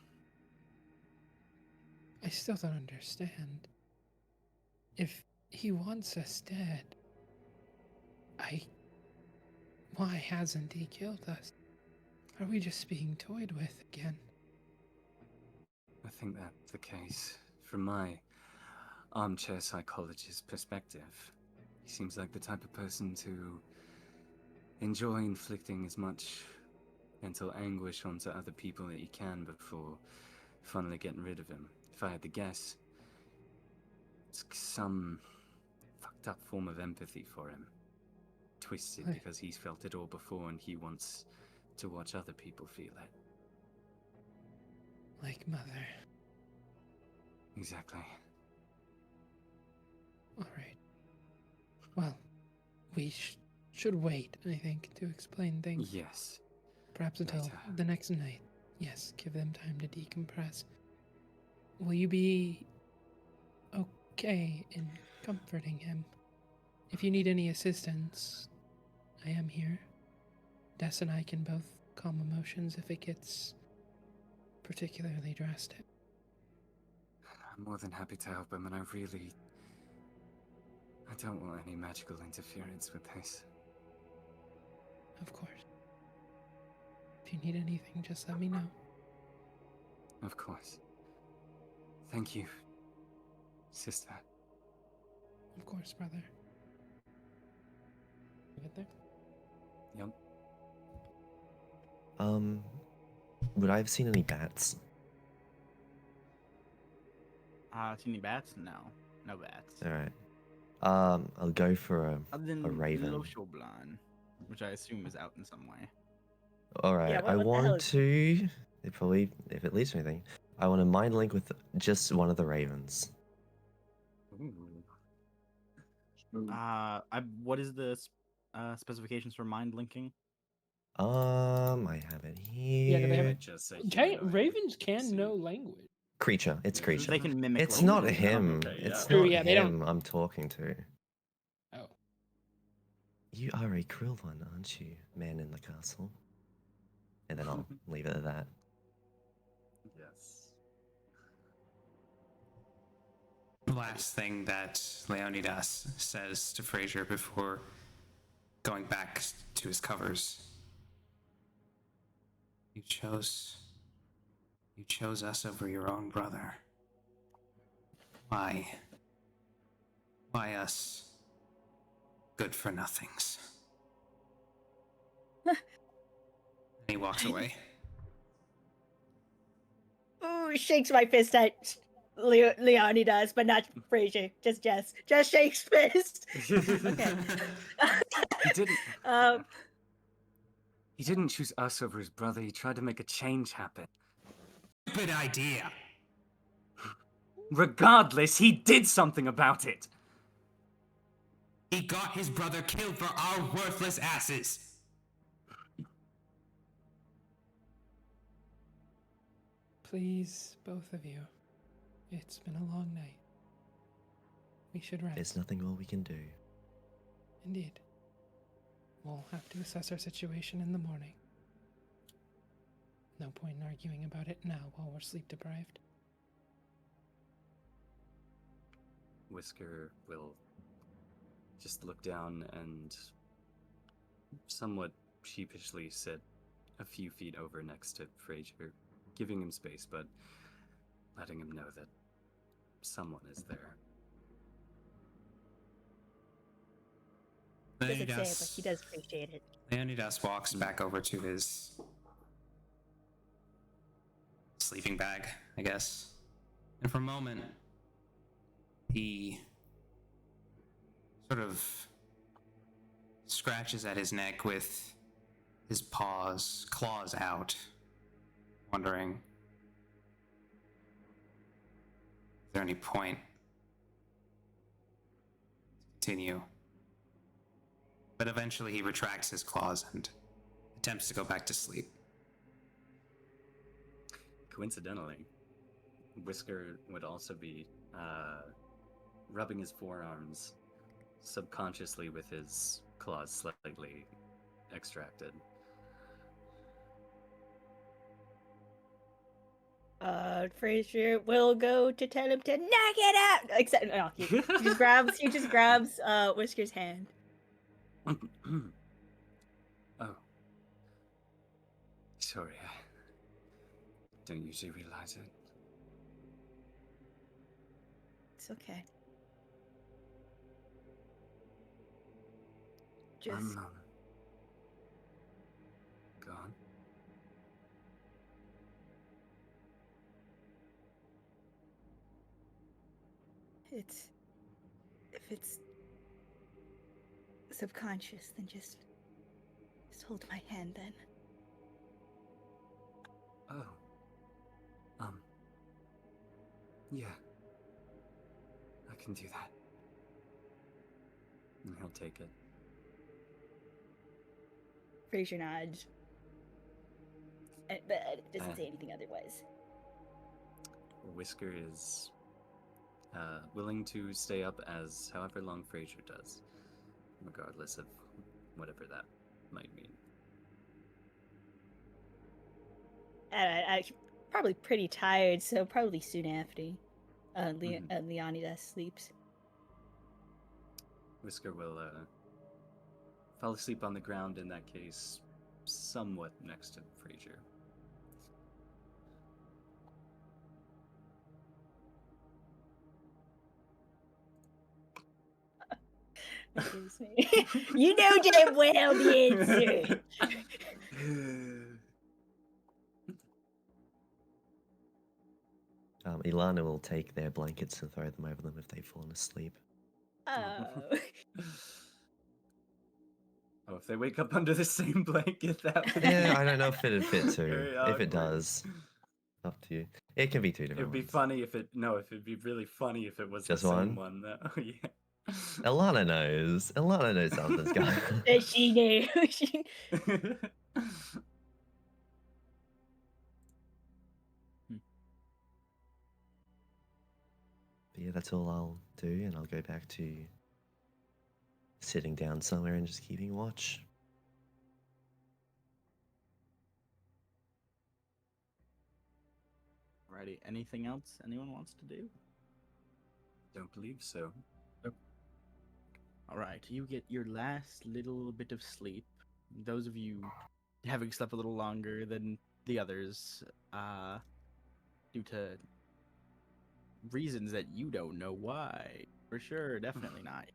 I still don't understand. If he wants us dead, why hasn't he killed us? Are we just being toyed with again? I think that's the case. From my armchair psychologist perspective, he seems like the type of person to enjoy inflicting as much mental anguish onto other people that he can before finally getting rid of him. If I had to guess, it's some fucked up form of empathy for him. Twisted Right. because he's felt it all before and he wants to watch other people feel it. Like Mother. Exactly. Alright. Well, we should wait, I think, to explain things. Yes. Perhaps until later. the next night. Yes, give them time to decompress. Will you be okay in comforting him? If you need any assistance, I am here. Des and I can both calm emotions if it gets particularly drastic. I'm more than happy to help him, and I don't want any magical interference with this. Of course. If you need anything, just let me know. Of course. Thank you, sister. Of course, brother. You get there? Yep. Would I have seen any bats? See any bats? No. No bats. Alright. I'll go for Other than a raven. Loshoblan, which I assume is out in some way. Alright, I what the hell want is to... if it leads to anything, I want to mind link with just one of the ravens. What is the specifications for mind linking? I have it Yeah, do they have here. Just say Giant humanoid. ravens can See. know language. Creature, it's creature. They can mimic. It's language. not him. Okay, It's yeah. True, not yeah, they don't- him I'm talking to. Oh. You are a cruel one, aren't you, man in the castle? And then I'll leave it at that. Yes. The last thing that Leonidas says to Frazier before going back to his covers. You chose us over your own brother. Why? Why us? Good for nothings. And he walks away. Ooh, shakes my fist at Leonidas, but not Frazier. Just Jess. Just shakes fist. Okay. He didn't. Um, He didn't choose us over his brother. He tried to make a change happen. Stupid idea. Regardless, he did something about it. He got his brother killed for our worthless asses. Please, both of you. It's been a long night. We should rest. There's nothing more we can do. Indeed. We'll have to assess our situation in the morning. No point in arguing about it now while we're sleep deprived. Whisker will just look down and somewhat sheepishly sit a few feet over next to Frazier, giving him space, but letting him know that someone is there. doesn't say it, but he does appreciate it. Leonidas walks back over to his sleeping bag, I guess. And for a moment, he sort of scratches at his neck with his claws out, wondering, is there any point to continue? But eventually he retracts his claws and attempts to go back to sleep. Coincidentally, Whisker would also be rubbing his forearms subconsciously with his claws slightly extracted. Frazier will go to tell him to knock it out. Except no, he just grabs Whisker's hand. Oh. Sorry, I don't usually realize it. It's okay. Just I'm, go on. if it's subconscious, then just hold my hand then. Oh. Yeah. I can do that. And he'll take it. Frazier nods. But doesn't say anything otherwise. Whisker is willing to stay up as however long Frazier does, regardless of whatever that might mean. I'm probably pretty tired, so probably soon after Leonidas sleeps. Whisker will fall asleep on the ground in that case, somewhat next to Frazier. Excuse me. You know damn well the answer. Ilana will take their blankets and throw them over them if they've fallen asleep. Oh. Oh, if they wake up under the same blanket, that would Yeah, be I don't know if it'd fit too. very If it awkward. does, up to you. It can be two different It'd be ones. funny if it'd be really funny if it was Just the same one? one. Oh, yeah. Ilana knows. Ilana knows something's going on. Does she know? But yeah, that's all I'll do, and I'll go back to sitting down somewhere and just keeping watch. Alrighty. Anything else anyone wants to do? Don't believe so. All right, you get your last little bit of sleep. Those of you having slept a little longer than the others, due to reasons that you don't know why. For sure, definitely not.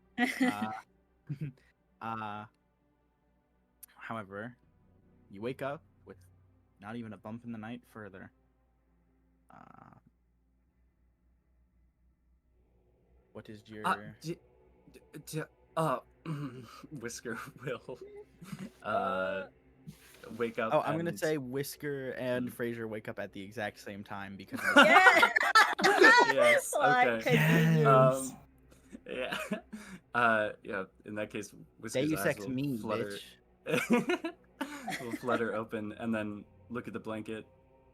However, you wake up with not even a bump in the night further. What is your... Whisker will wake up. Oh, I'm gonna and- say Whisker and Frazier wake up at the exact same time because Yeah. Yes. Like, Okay. Yes. Yeah. Yeah. In that case, say Whisker's you eyes sex will me, flutter. bitch. Will flutter open and then look at the blanket,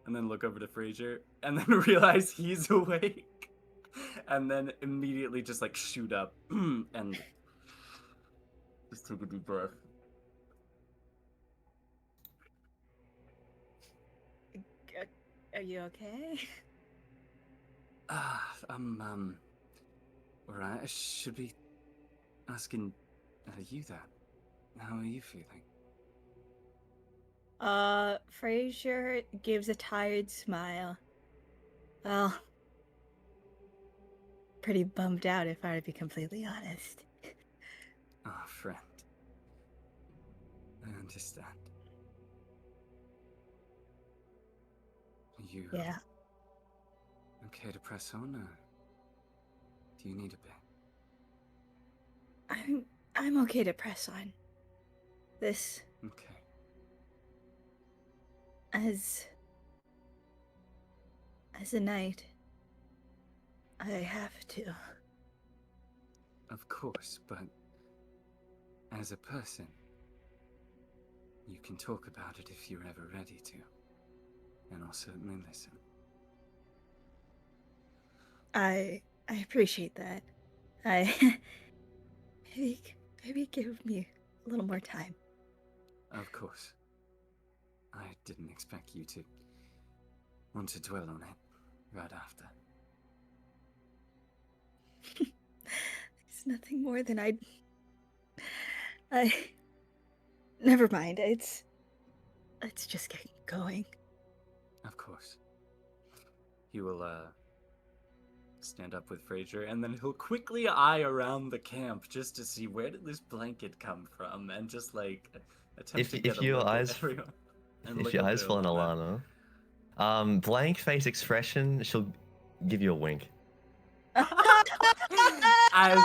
and then look over to Frazier, and then realize he's awake, and then immediately just like shoot up and just take a deep breath. Are you okay? I'm alright. I should be asking you that. How are you feeling? Frazier gives a tired smile. Well, pretty bummed out if I were to be completely honest. Ah, friend. I understand. Are you Yeah. okay to press on, or do you need a bit? I'm okay to press on. This Okay. as a knight, I have to. Of course, but as a person, you can talk about it if you're ever ready to. And I'll certainly listen. I appreciate that. I maybe give me a little more time. Of course. I didn't expect you to want to dwell on it right after. It's nothing more than I never mind. Let's just get going. Of course. He will stand up with Frazier, and then he'll quickly eye around the camp just to see where did this blanket come from, and just like attempt to get If a your look eyes at everyone. And if look your over eyes at fall on Alana, blank face expression, she'll give you a wink. As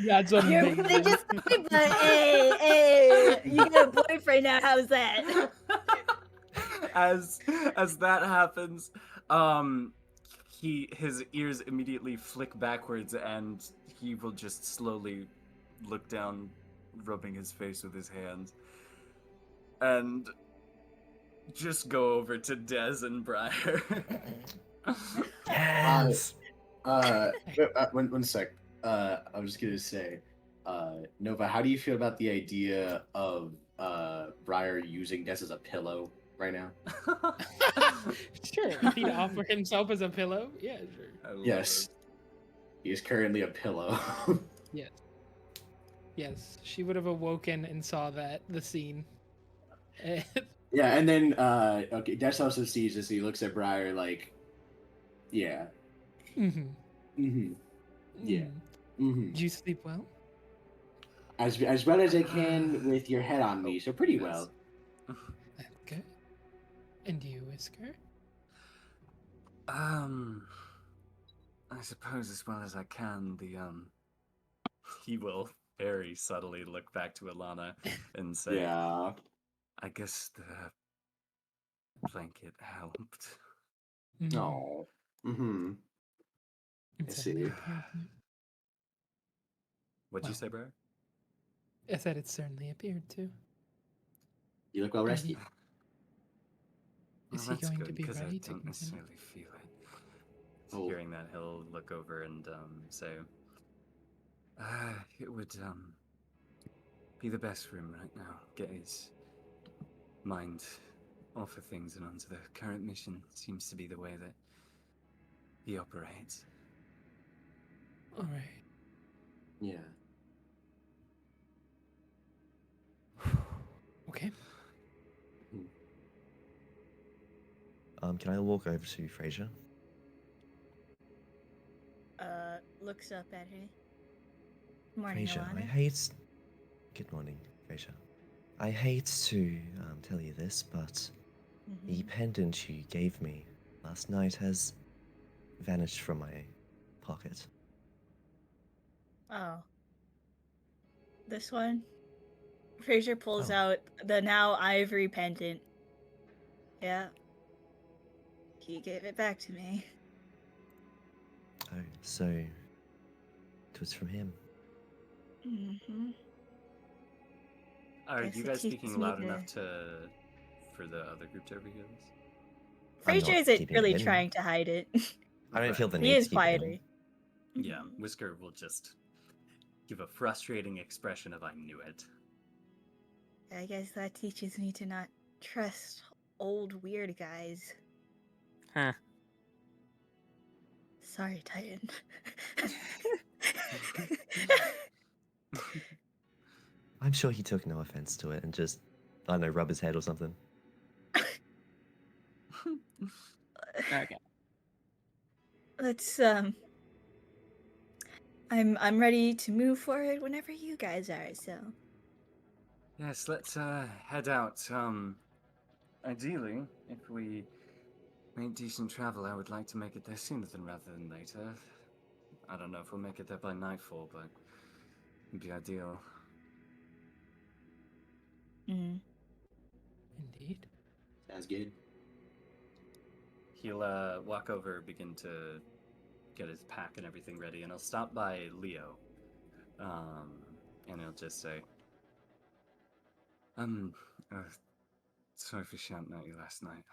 That's You're amazing. religious, but hey, you got a boyfriend now. How's that? as that happens, his ears immediately flick backwards, and he will just slowly look down, rubbing his face with his hands, and just go over to Dez and Briar. Yes. One sec. I was just gonna say, Nova, how do you feel about the idea of Briar using Des as a pillow right now? Sure, if he'd offer himself as a pillow, yeah, sure. I love Yes, he is currently a pillow. Yes. Yes, she would have awoken and saw the scene. Yeah, and then okay, Des also sees this. He looks at Briar like, yeah, Mm-hmm. mm-hmm, yeah, mm-hmm. Do you sleep well? As well as I can with your head on me, so pretty yes. well. That's good. And you, Whisker? I suppose as well as I can. He will very subtly look back to Alana and say, Yeah. I guess the blanket helped. Oh. Mm-hmm. It I certainly see. appeared to. What'd you Well. say, Briar? I said it certainly appeared to. You look well rested. Well, Is he that's going good, to be because I ready to don't continue? necessarily feel it. Oh. Hearing that, he'll look over and say, it would be the best for him right now. Get his mind off of things and onto the current mission. Seems to be the way that he operates. All right. Yeah. Okay. Can I walk over to Frazier? Looks up at her. Morning, Frazier, I Alana. hate. Good morning, Frazier. I hate to tell you this, but the pendant you gave me last night has vanished from my pocket. Oh. This one? Frazier pulls Oh. out the now ivory pendant. Yeah. He gave it back to me. Oh, so it was from him. Mm-hmm. Are Guess you it guys teaches speaking me loud to- enough for the other group to overhear this? I'm Frazier not isn't keeping it really hidden. trying to hide it. I don't feel the He need is to keep it hidden. quietly. Yeah, Whisker will just give a frustrating expression of I knew it. I guess that teaches me to not trust old weird guys. Huh. Sorry, Titan. I'm sure he took no offense to it and just, I don't know, rub his head or something. Okay. Let's I'm ready to move forward whenever you guys are, so Yes, let's head out. Ideally, if we make decent travel, I would like to make it there sooner rather than later. I don't know if we'll make it there by nightfall, but it'd be ideal. Indeed. Sounds good. He'll walk over, begin to get his pack and everything ready, and he'll stop by Leo. And he'll just say, sorry for shouting at you last night.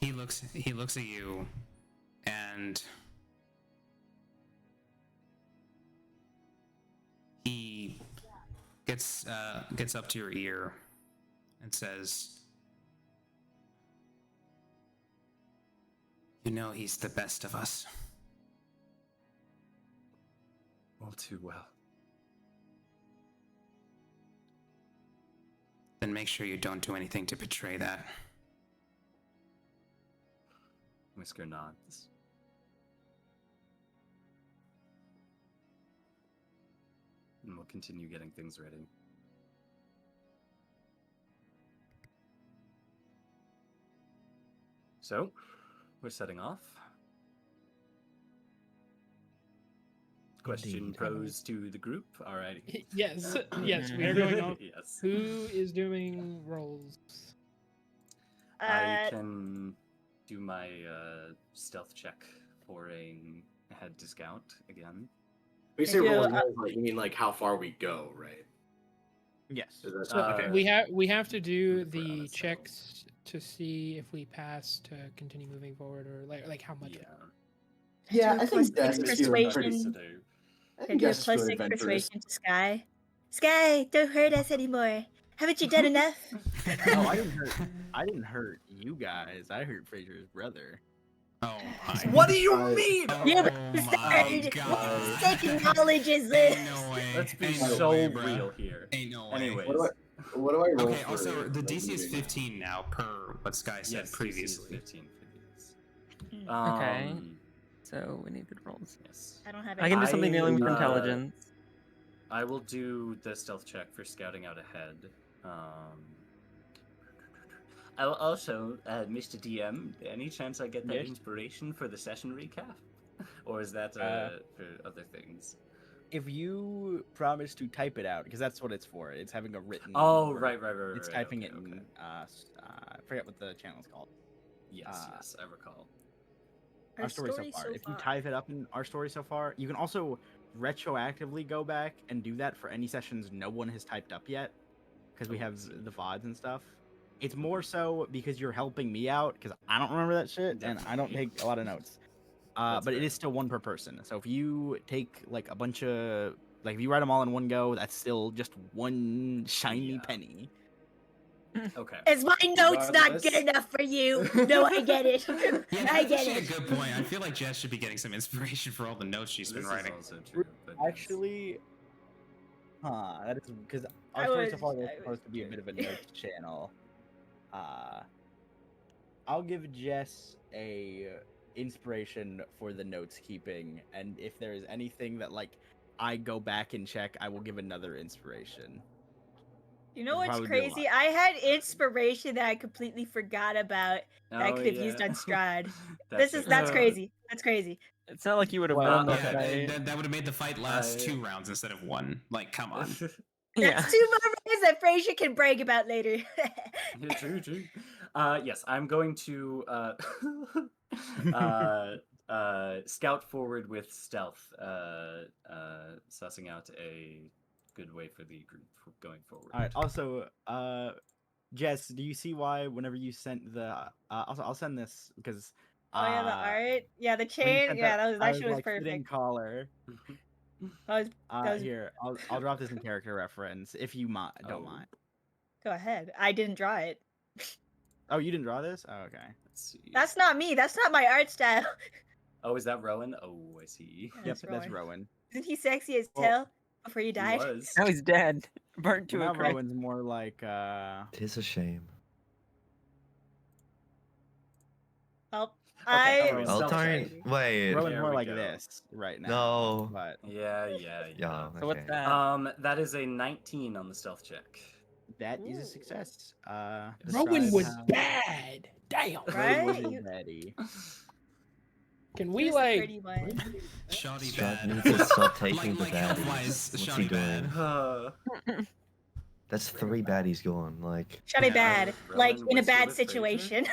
He looks at you and he gets up to your ear and says, "You know he's the best of us." All too well. Then make sure you don't do anything to betray that. Whisker nods. And we'll continue getting things ready. So, we're setting off. Question Indeed. posed to the group. Alrighty. Yes, yes, we are going off. Yes. Who is doing rolls? I can do my stealth check for a head to scout again. We say I do, rolls, like, you mean like how far we go, right? Yes. Is that, So okay. we have to do Move around the ourselves. checks to see if we pass to continue moving forward, or like how much. Yeah. Yeah, Do I a plus think Jess six is feeling pretty. persuasion. To do. I Can think do a Jess is plus feeling 6 adventurous. persuasion to Sky. Sky, don't hurt us anymore. Haven't you done enough? Oh, I didn't hurt you guys. I hurt Fraser's brother. Oh my. What do you God. mean? You Oh my started. God. What sick knowledge is this? Ain't no way. Let's be Ain't no so way, bruh. real here. Ain't no way. Anyways. What do I roll Okay, for? also, the like, DC is moving? 15 now, per what Sky said Yes, previously. 15 for these. Okay. So we need good rolls. Yes. I don't have I can do something dealing with uh, intelligence. I will do the stealth check for scouting out ahead. I will also, Mr. DM, any chance I get that Yes? inspiration for the session recap? Or is that for other things? If you promise to type it out, because that's what it's for. It's having a written. Oh, word. right. It's right, typing okay, it in. okay. I forget what the channel is called. Yes, yes, I recall. Our story so far. If you type it up in our story so far, you can also retroactively go back and do that for any sessions no one has typed up yet, because we have the VODs and stuff. It's more so because you're helping me out, because I don't remember that shit and I don't take a lot of notes. That's But it fair. is still one per person. So if you take like a bunch of if you write them all in one go, that's still just one shiny Yeah. penny. Okay. Is my notes not good Regardless- enough for you? No, I get it. Yeah, I that's get actually it. a good point. I feel like Jess should be getting some inspiration for all the notes she's been This is writing. also true, but yes. Actually, that is because our I story so was- far is I supposed was to be a bit of a kidding. notes channel. I'll give Jess a inspiration for the notes keeping, and if there is anything that I go back and check, I will give another inspiration. You know It'll what's probably be a lot. crazy? I had inspiration that I completely forgot about that I Oh, could have used yeah. on Strahd. That's That's crazy. That's crazy. It's not like you would have Well, won the Yeah, fight. that would have made the fight last I- 2 rounds instead of 1. Like, come on. Yeah. That's 2 more rounds that Fraser can brag about later. Yeah, true. Yes, I'm going to scout forward with stealth, sussing out a good way for the group going forward. All right. Also, Jess, do you see why whenever you sent the also I'll send this because Oh yeah, the art. Yeah, the when you chain. sent Yeah, I that shit was like, fitting perfect. collar. That was Here, I'll drop this in character reference if you don't Oh. mind. Go ahead. I didn't draw it. Oh, you didn't draw this? Oh, okay. Let's see. That's not me. That's not my art style. Oh, is that Rowan? Oh, I see. Yeah, Yep, that's that's Rowan. Rowan. Isn't he sexy as Well, hell before he He died? was. Now he's dead. Burnt to Well, a now crisp. Rowan's more like Tis a shame. Well, Okay, I. wait, Oh, stealth darn. check. Wait. Rowan's There more we like go. this right now. No. But Yeah. Yeah, So what's okay. that? That is a 19 on the stealth check. that is a Ooh. success. Rowan describe was how- bad. Damn. Right? Rowan was a You- baddie. Can He we was the like? pretty one. Shoddy Strahd bad. needs to stop taking the like baddies. health-wise, What's shoddy he doing? bad. That's 3 baddies gone. Like, Shut it Yeah, bad. Rowan Like in a Whisker bad with Fraser? situation.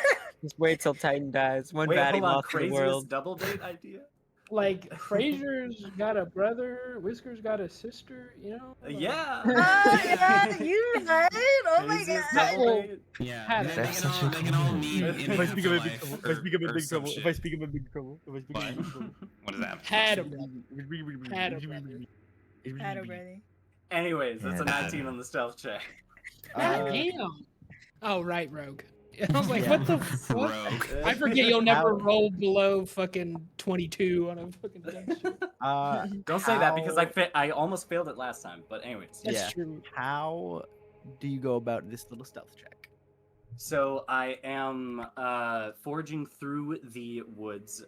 Just wait till Titan dies. One Wait, baddie hold on. lost to the Craziest world. double date idea? Like Fraser's got a brother, Whisker's got a sister. You know. Like, Yeah. Yeah, you're right. Oh my Craziest god. double Well, date. Yeah, Had they, it. they That's can such all a they can all cool meet name. in If I speak of afterlife if I or, speak of a or big some trouble, if I shit. speak of a big trouble, if I speak of a big trouble. What is that? Had a brother. Had a brother. Had a brother. Anyways, that's a Yeah. 19 on the stealth check. Damn. Oh right, Rogue. I was like, Yeah. what the fuck? Rogue. I forget you'll never How- roll below fucking 22 on a fucking dex shit. Don't say that because how- I almost failed it last time. But anyways, That's Yeah. true. How do you go about this little stealth check? so I am forging through the woods,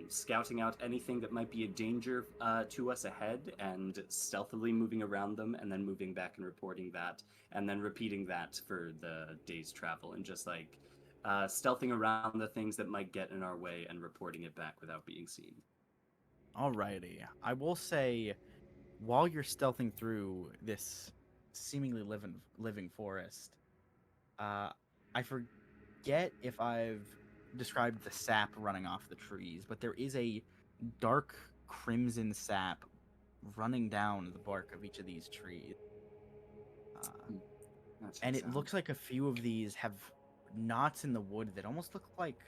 scouting out anything that might be a danger to us ahead, and stealthily moving around them, and then moving back and reporting that, and then repeating that for the day's travel, and just like stealthing around the things that might get in our way and reporting it back without being seen. Alrighty. I will say, while you're stealthing through this seemingly living forest, I forget if I've described the sap running off the trees, but there is a dark crimson sap running down the bark of each of these trees. And it looks like a few of these have knots in the wood that almost look like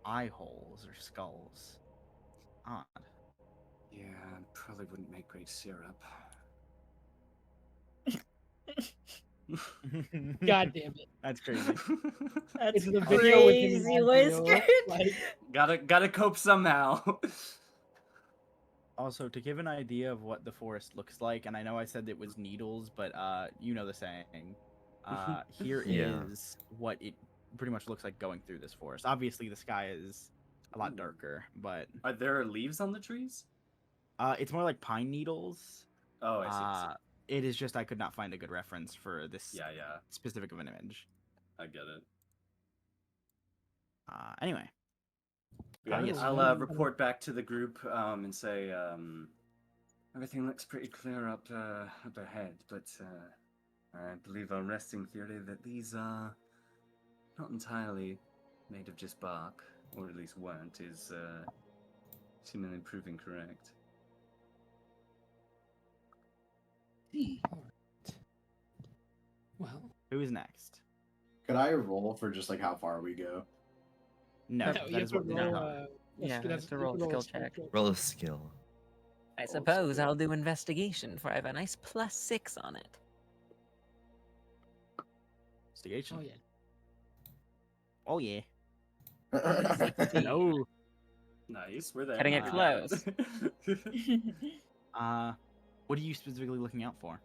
eye holes or skulls. Odd. Yeah, probably wouldn't make great syrup. God damn it. That's crazy. That's It's the video with him crazy, and Whisker. Like, Gotta cope somehow. Also, to give an idea of what the forest looks like, and I know I said it was needles, but you know the saying. Here Yeah. is what it pretty much looks like going through this forest. Obviously, the sky is a lot darker, but Are there leaves on the trees? it's more like pine needles. Oh, I see. It is just I could not find a good reference for this Yeah, specific of an image. I get it. Anyway, Yeah, yes. I'll report back to the group and say everything looks pretty clear up ahead, but I believe our resting theory that these are not entirely made of just bark, or at least weren't, is seemingly proving correct. well, who is next? Could I roll for just like how far we go? No, no, that you have is to what they roll. are. Yeah, that's to roll a skill check. Roll a skill. I suppose I'll do investigation, for I have a nice +6 on it. Investigation. Oh yeah. Oh yeah. No. Nice, we're there. Cutting it close. What are you specifically looking out for?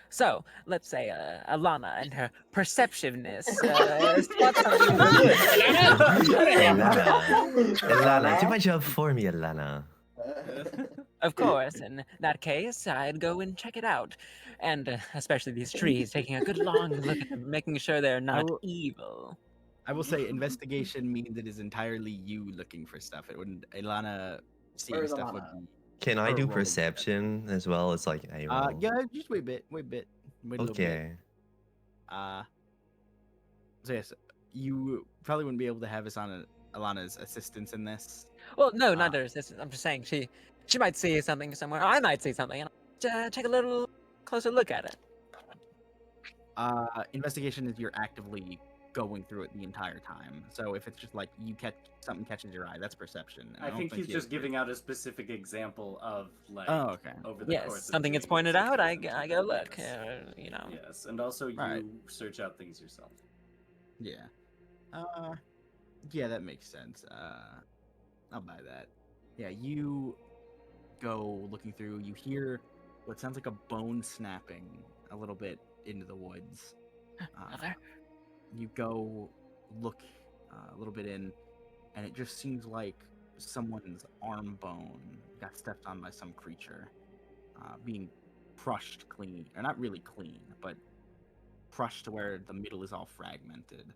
So, let's say Alana and her perceptiveness spots something in the woods. Ilana, do my job for me, Ilana. Of course, in that case, I'd go and check it out. And especially these trees, taking a good long look at them, making sure they're not will- evil. I will say investigation means it is entirely you looking for stuff. It wouldn't Ilana seeing Where's stuff would Ilana? be. Can I Or do roll a perception as well as like a roll? Yeah, just wait a bit. Wait a little bit. Okay. So yes, you probably wouldn't be able to have Alana's assistance in this. Well, no, not her assistant. I'm just saying she might see something somewhere. I might see something, and I'll take a little closer look at it. Investigation is you're actively going through it the entire time. So if it's just like you catch something catches your eye, that's perception. And I don't think he's you- just giving out a specific example of like Oh, okay. over the Yes, course of something gets doing pointed this out. I experience. go look. Yes. You know. Yes, and also you Right. search out things yourself. Yeah. Yeah, that makes sense. I'll buy that. Yeah, you go looking through. You hear what sounds like a bone snapping a little bit into the woods. Mother. You go look a little bit in, and it just seems like someone's arm bone got stepped on by some creature, being crushed clean, or not really clean, but crushed to where the middle is all fragmented.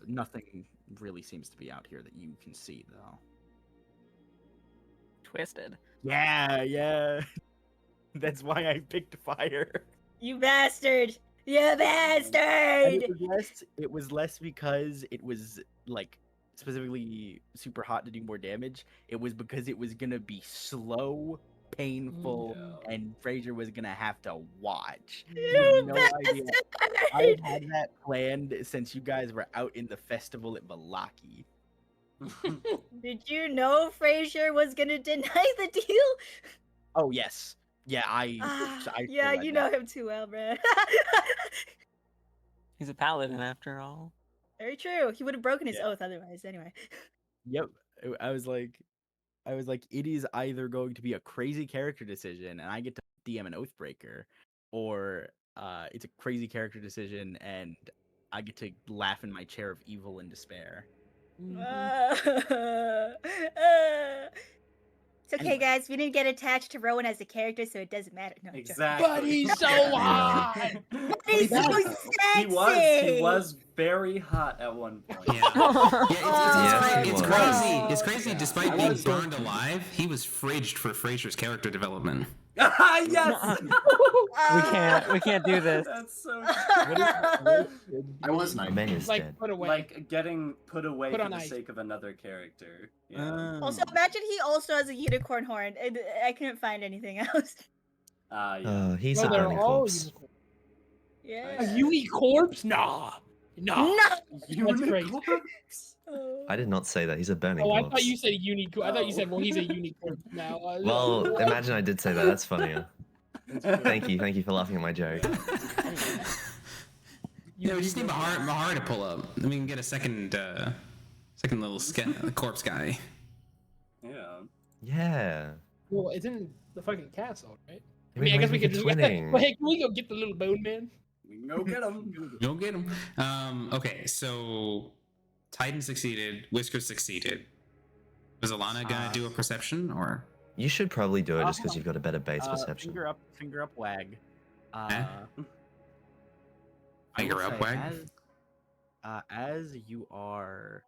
Nothing really seems to be out here that you can see, though. Twisted. Yeah. That's why I picked fire. You bastard! You And bastard! it was less because it was like specifically super hot to do more damage, it was because it was gonna be slow, painful, and Fraser was gonna have to watch. You have no idea. I had that planned since you guys were out in the festival at Balaki. Did you know Fraser was gonna deny the deal? Oh yes, yeah. I Yeah, read you that. know him too well, bruh. He's a paladin after all. Very true. He would have broken his Yeah. oath otherwise. Anyway. Yep. I was like, it is either going to be a crazy character decision, and I get to DM an Oathbreaker, or it's a crazy character decision, and I get to laugh in my chair of evil and despair. It's okay, guys. We didn't get attached to Rowan as a character, so it doesn't matter. No, I'm joking. Exactly. But he's so hot. But he's so He sexy. was very hot at one point. Yeah, yeah, he it's was. crazy. It's crazy. Despite I being was- burned alive, he was fridged for Fraser's character development. Yes. We can't do this. That's so. I was The nice. man is Like dead. put away. Like getting put away Put for on the ice. sake of another character. Yeah. Also, imagine he also has a unicorn horn. And I couldn't find anything else. Yeah. Oh, he's No, a they're burning all corpse. unicorn. Yeah. A uni corpse? Nah. No. Unicorns? I did not say that. He's a burning Oh, I corpse. thought you said unicorn. I thought you said, well, he's a unicorn now. Well, imagine I did say that. That's funnier. Thank you for laughing at my joke. Yeah, we just need Mahar to pull up. Then we can get a second little corpse guy. Yeah. Yeah. Well, it's in the fucking castle, right? I We mean, I guess might we make could a just. twinning. Well, hey, can we go get the little bone man? We can go get him. Go get him. Okay, so Titan succeeded. Whiskers succeeded. Was Alana gonna do a perception or? You should probably do it just because you've got a better base perception. Finger up, wag. Finger up, wag? As you are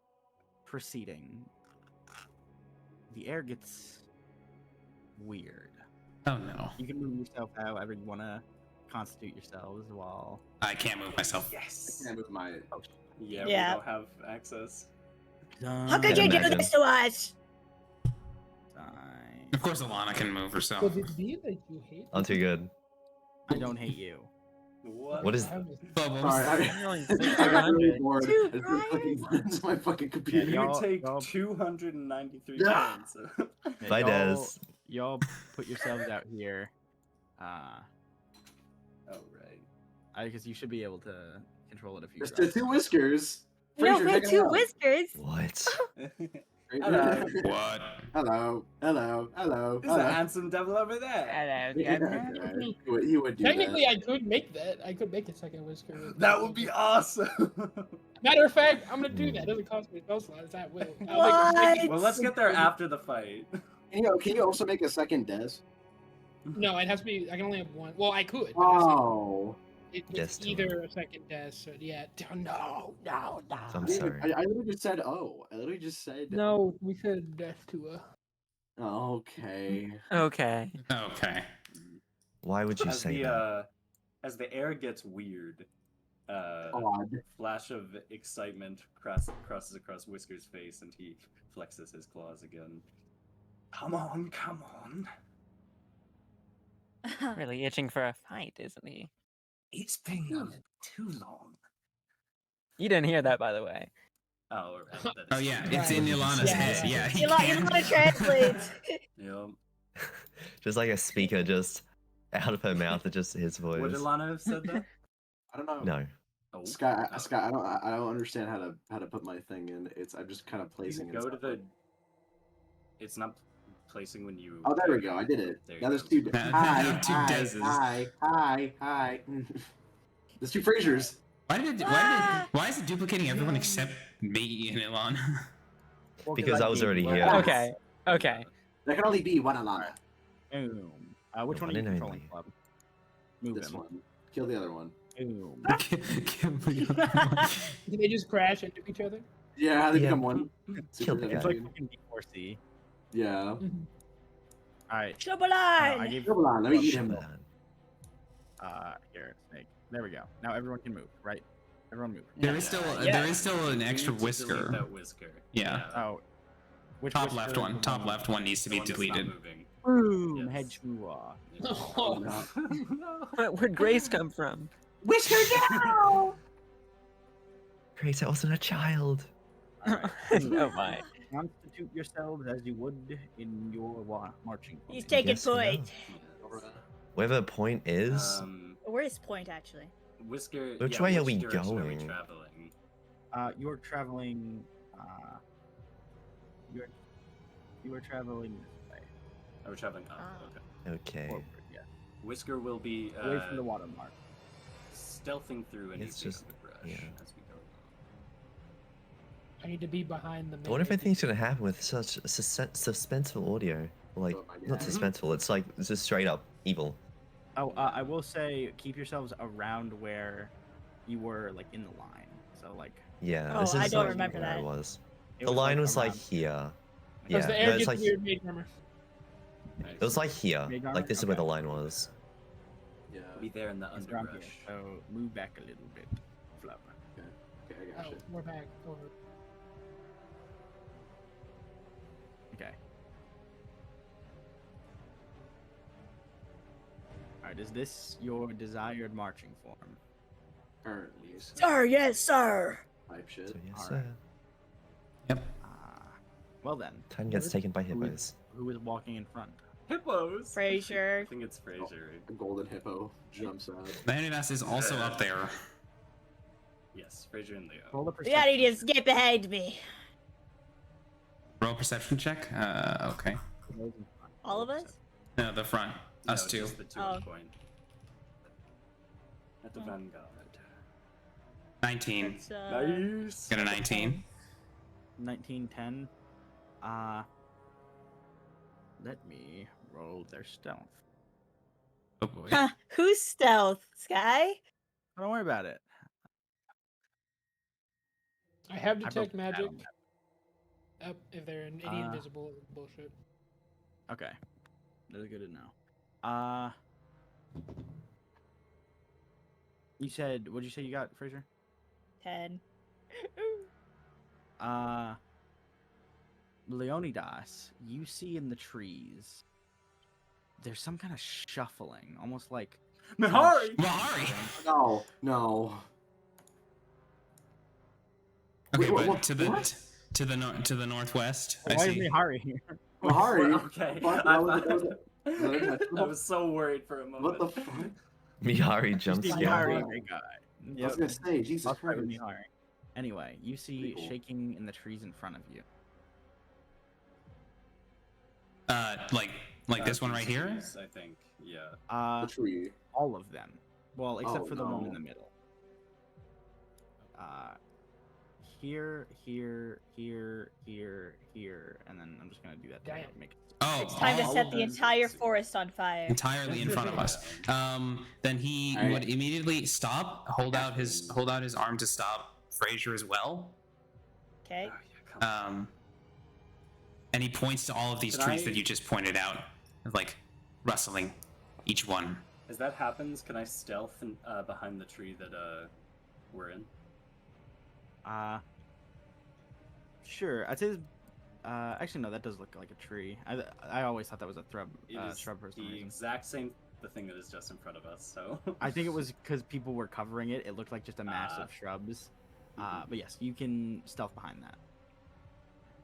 proceeding, the air gets weird. Oh no. You can move yourself however you want to constitute yourselves while. I can't move myself. Yes. I with my. Yeah, Yeah. we don't have access. How could you do imagine. this to us? Of course, Alana can move herself. Does it be that you hate? I'm too good. I don't hate you. What is? Bubbles. Sorry, I'm rolling I got really 600. bored. Dude, It's just looking into my fucking computer. You y'all- take y'all- 293 Yeah. points. Yeah, Bye, y'all- Des. Y'all put yourselves out here. Oh, right. I guess you should be able to control it if you. There's the two whiskers. No, Fraser, we had check it two out. whiskers. What? Hello. What? Hello. Hello. Hello. There's a handsome devil over there. Hello, Yeah, Gemma. he would do Technically, that. I could make that. I could make a second whisker. with That would be awesome. Matter of fact, I'm gonna do that. It doesn't cost me spell slots. That will. What? Well, let's get there after the fight. Can you also make a second Des? No, it has to be. I can only have one. Well, I could. But Oh. it's Des either a second death. Or, yeah. No. I'm Dude, sorry. I literally just said oh. I literally just said No, we said death to a. Okay. Okay. Okay. Why would you As say the that? as the air gets weird, Odd. flash of excitement crosses across Whisker's face, and he flexes his claws again. Come on, come on! Really itching for a fight, isn't he? It's been too long. You didn't hear that, by the way. Oh, right, that is Oh yeah, true. it's in Ilana's Yeah. head. Yeah, he You can. want to translate. Yep. Just like a speaker just out of her mouth, it's just his voice. Would Ilana have said that? I don't know. No. Oh. Scott, I don't understand how to put my thing in. I'm just kind of You placing can it. go to the. It's not placing when you. Oh, there we go. I did it. There you Now there's go. two. Now Hi, two hi, Deses. hi. There's two Frasers. Why is it duplicating everyone except me and Ilana? Because I was already here. Okay. Okay. There can only be one Alana. Boom. Which The one are you one and controlling, only. Club? Move This him. one. Kill the other one. Boom. Did they just crash into each other? Yeah, they Yeah. become one. Kill the Super It's guy. like good. fucking D4C. Yeah. All right. I Shobaline. gave Come on, let me eat him. Shut up. here, snake. There we go. Now everyone can move, right? Everyone move. There is still Yeah. there is still an We extra need to delete whisker. that whisker. Yeah. Oh, which Top whisker left is one. the Top left one needs to The be one that's not deleted. moving. Boom! Yes. Head shmooah. Oh, No. Where'd Grace come from? Whisker down! Grace, I wasn't a child. Alright. Oh my. Constitute yourselves as you would in your marching He's formation. taking Yes, we point. know. Wherever point is, Where's point actually? Whisker. Which yeah, way are which we direction Are we going? traveling? You're traveling. You are traveling this way. Are we traveling up? Ah. Okay. okay. Forward, yeah. Whisker will be Away from the watermark. stealthing through any It's just- underbrush yeah. as we go. I need to be behind the. I wonder if anything's gonna happen with such suspenseful audio. Like, Oh my not God. suspenseful. It's like it's just straight up evil. Oh, I will say, keep yourselves around where you were, like in the line. So like. Yeah, Oh, this is I don't like remember where I that. was. it The line was like around- here. Because Yeah, the air no, it's gets like weird mage armor. it was like here. Mage Like armor? this is where the Okay. line was. Yeah. Be there in the It's around here. underbrush. So move back a little bit. Flub. Okay, I got Oh, you. we're back over. Okay. Alright, is this your desired marching form? Currently. Sir, yes, sir. Type shit. So yes, Alright. sir. Well then, Time gets taken by who hippos. who is walking in front? Hippos. I Fraser. think it's Fraser. A golden hippo jumps out. Leonidas is also up there. Yes, Fraser and Leo. Roll a You gotta perception. just get behind me. Roll a perception check. Okay. Those in front. All of Roll a us? No, the front. No, Us two. just the two Oh. on point. At the vanguard. 19. It's, Nice. Got a 19. 1910. Let me roll their stealth. Oh boy. Huh, who's stealth, Sky? Don't worry about it. I have I broke detect the magic. battle map. Up if they're any invisible bullshit. Okay. That's good to know. You said, what'd you say you got, Fraser? 10. Leonidas, you see in the trees, there's some kind of shuffling, almost like. Mihari! Mahari! No, no. Okay, Wait, but what- to the what? to the northwest, I Why see. is Mihari here? Mahari. Okay. Fuck, I, that was I was so worried for a moment. What the fuck? Mihari jumps See down. Mihari, great guy. I was gonna say, Jesus I'll try Christ. with Mihari. Anyway, you see Pretty cool. shaking in the trees in front of you. Like this one right here. Trees, I think. Yeah. The tree. All of them. Well, except Oh, for the one in no. the middle. Here, here, here, here, and then I'm just gonna do that to Damn. make it. Oh, It's time to all set of the them entire forest on fire. entirely in front of us. Then he Alright. would immediately stop, hold out his arm to stop Frazier as well. Okay. Oh, yeah, come on. And he points to all of these Can trees I- that you just pointed out, like rustling, each one. As that happens, can I stealth behind the tree that we're in? Sure. I'd say. Actually, no. That does look like a tree. I always thought that was a It is shrub for some the reason. exact same the thing that is just in front of us. So I think it was because people were covering it. It looked like just a mass of shrubs. But yes, you can stealth behind that.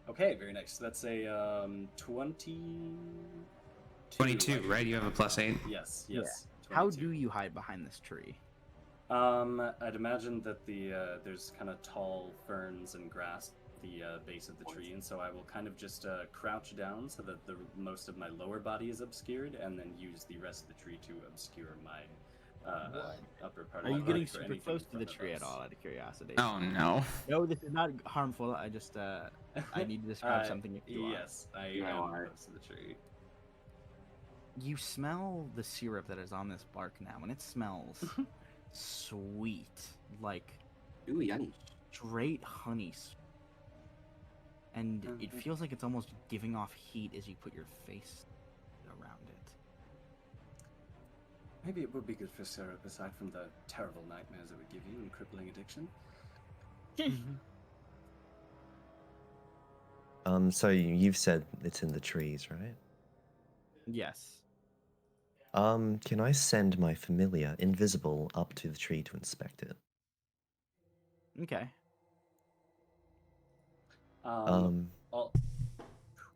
okay, very nice. So that's a 22. 22, right? You have a +8. Yes, yes. How 22. do you hide behind this tree? I'd imagine that there's kind of tall ferns and grass at the base of the tree, and so I will kind of just crouch down so that the most of my lower body is obscured, and then use the rest of the tree to obscure my upper part. Are of you my getting body for super anything close in to the front of tree at us. all? Out of curiosity. Oh no. No, this is not harmful. I just I need to describe something if you are. Yes, I You am are. close to the tree. You smell the syrup that is on this bark now, and it smells sweet, like Ooh, yummy. straight honey. And it feels like it's almost giving off heat as you put your face around it. Maybe it would be good for syrup, aside from the terrible nightmares it would give you and crippling addiction. So you've said it's in the trees, right? Yes. Can I send my familiar, invisible, up to the tree to inspect it? Okay. Um,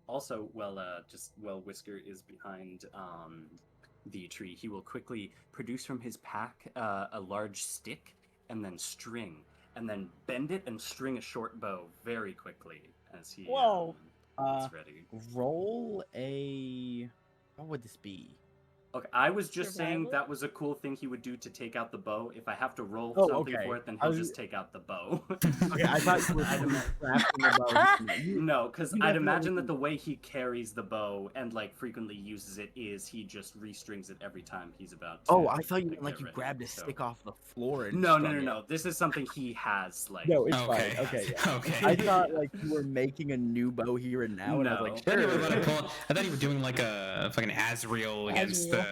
Also, while Whisker is behind the tree, he will quickly produce from his pack a large stick and then string, and then bend it and string a short bow very quickly as he Whoa. gets ready. Roll a. What would this be? Okay, I was just saying Survival? that was a cool thing he would do to take out the bow. If I have to roll Oh, something okay. for it, then I he'll was- just take out the bow. Okay, I thought you were crafting the bow. No, because you I'd definitely imagine that can- the way he carries the bow and like frequently uses it is he just restrings it every time he's about to. Oh, I thought you meant get like you ready, grabbed a so- stick off the floor and. No. strung it. No. This is something he has. Like No, it's Okay. fine. Okay. Yeah. Okay. I thought like you were making a new bow here and now, and I was No. like, I thought you sure. were about to pull. I thought you were doing like a fucking Azrael against the Azrael.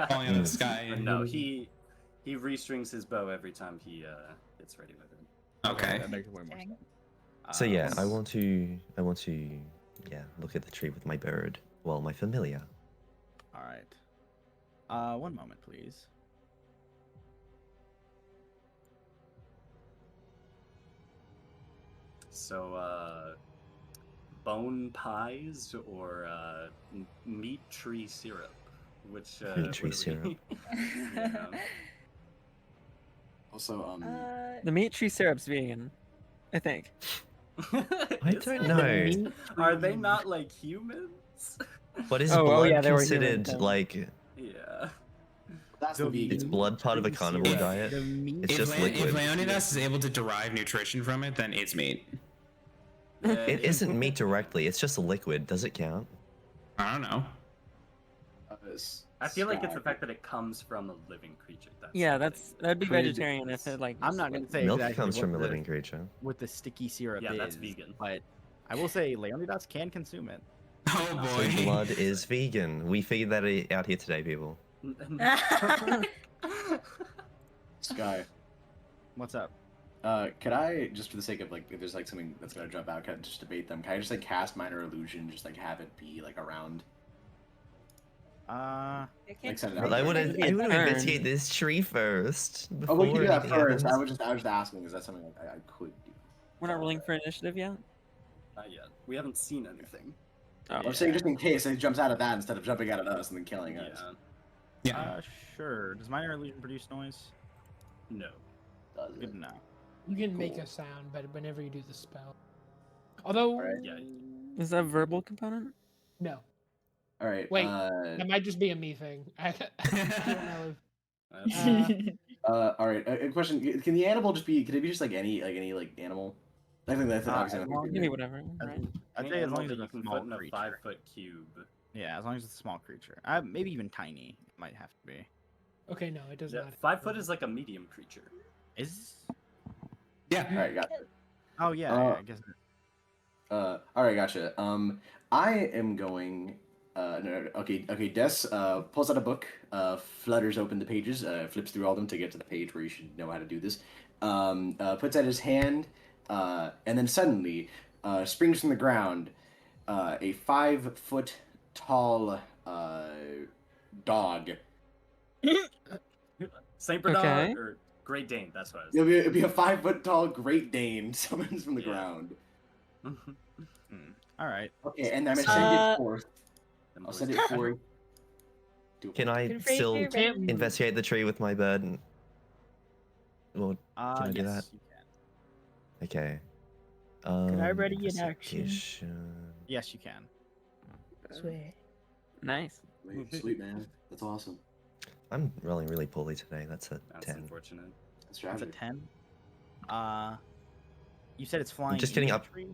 falling out of the sky. But no, he restrings his bow every time he gets ready with it. Okay. That makes way more Dang. sense. so yeah, I want to, yeah, look at the tree with my bird. Well, my familiar. All right. One moment, please. So, bone pies or meat tree syrup? Which Meat tree what do we- Yeah. Also, The meat tree syrup's vegan, I think. I Is don't it? know. Are they not like humans? But is Oh, blood yeah, they were considered human, like Yeah. that's The the vegan. it's blood part of a Tree carnivore syrup. diet? The meat It's If, just if liquid. Leonidas is able to derive nutrition from it, then it's meat. It isn't meat directly. It's just a liquid. Does it count? I don't know. I feel like it's the fact that it comes from a living creature. That's Yeah, the thing. that'd be Food vegetarian if it like. I'm not gonna say Milk exactly comes what from a the- living creature. what the sticky syrup Yeah, is. that's vegan. But I will say Leonidas can consume it. Oh So boy. blood is vegan. We figured that out here today, people. Sky. What's up? Could I, just for the sake of like, if there's like something that's gonna jump out, can I just debate them? Can I just like cast minor illusion, just like have it be like around? Like send it Well, out I there? want It'd be a to turn. investigate this tree first. Oh, we can before do that anything first. happens. I was just asking, is that something like I could do? We're not rolling for initiative yet. Not yet. We haven't seen anything. Oh. I'm saying just in case it jumps out of that instead of jumping out at us and then killing Yeah. us. Yeah. Sure. Does minor illusion produce noise? No. Does Good it? to know. You can make Cool. a sound, but whenever you do the spell. Although, Alright. Yeah. Is that a verbal component? no, All right. Wait. that might just be a me thing. I don't know. That's- All right. A question: Can the animal just be? Can it be just like any animal? I think that's obviously as not long the Maybe thing. whatever. Right? I'd any say as animal long as that it's you a can small put in a creature. 5-foot cube. Yeah, as long as it's a small creature. Maybe even tiny. It might have to be. Okay, no, it does Yeah, not. 5 foot is like a medium creature. Is? Yeah. All right. Got it. Oh yeah. Uh, Yeah, I guess. All right. Gotcha. I am going. No. Okay. Des pulls out a book. Flutters open the pages. Flips through all of them to get to the page where you should know how to do this. Puts out his hand. And then suddenly, springs from the ground. A 5-foot tall dog. Saint Bernard Okay. or Great Dane. That's what I was. It'll be a 5-foot tall Great Dane summons from the Yeah. ground. All right. Okay, and I'm gonna send it Uh, forth. I'll send it forth. Do it. Can I Can still Fraser Can't- investigate the tree with my bird? Well, Can I do yes, that? you can. okay. I ready in action? investigation. Yes, you can. Swear. Nice. Sweet man, that's awesome. I'm rolling really poorly today. That's a That's 10. unfortunate. That's That's a tragic. 10. You said it's flying. just getting into up. the tree?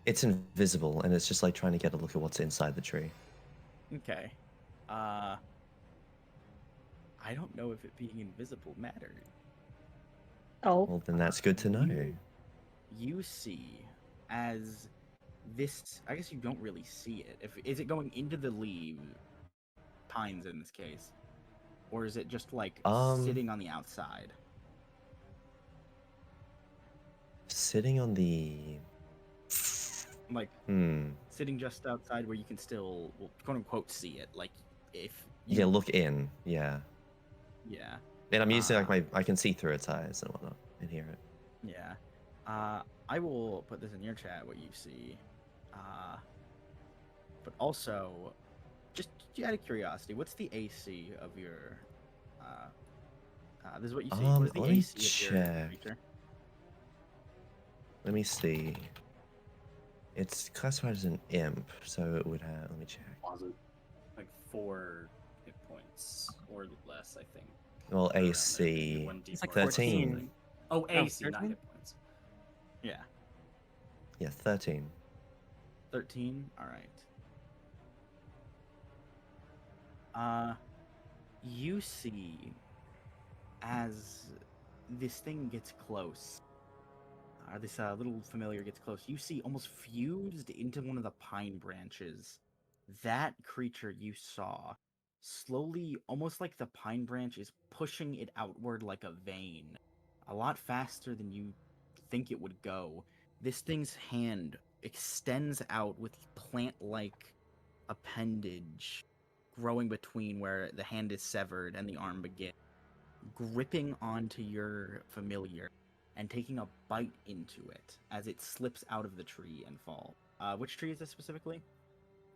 It's invisible, and it's just like trying to get a look at what's inside the tree. Okay. I don't know if it being invisible mattered. Oh. Well, then that's good to know. You see, as this, I guess you don't really see it. Is it going into the leaves pines in this case, or is it just like Um, sitting on the outside? Sitting on the. Like Hmm. sitting just outside where you can still, well, quote unquote, see it. Like if Yeah, look in. Yeah. yeah, And I'm using like I can see through its eyes and whatnot and hear it. yeah. I will put this in your chat what you see. But also, just out of curiosity, what's the AC of your? This is what you see. What is the Let me AC of your check. creature? Let me see. It's classified as an imp, so it would have. Let me check. Like 4 hit points or less, I think. Well, Or around there, maybe AC 1d4 It's like plus 13. something. Oh, AC, not 13? hit points. Yeah, Yeah, 13. 13. All right. You see as this thing gets close, this little familiar gets close, you see almost fused into one of the pine branches, that creature you saw, slowly, almost like the pine branch is pushing it outward like a vein, a lot faster than you think it would go. This thing's hand extends out with plant-like appendage growing between where the hand is severed and the arm begins, gripping onto your familiar and taking a bite into it as it slips out of the tree and falls. Which tree is this specifically?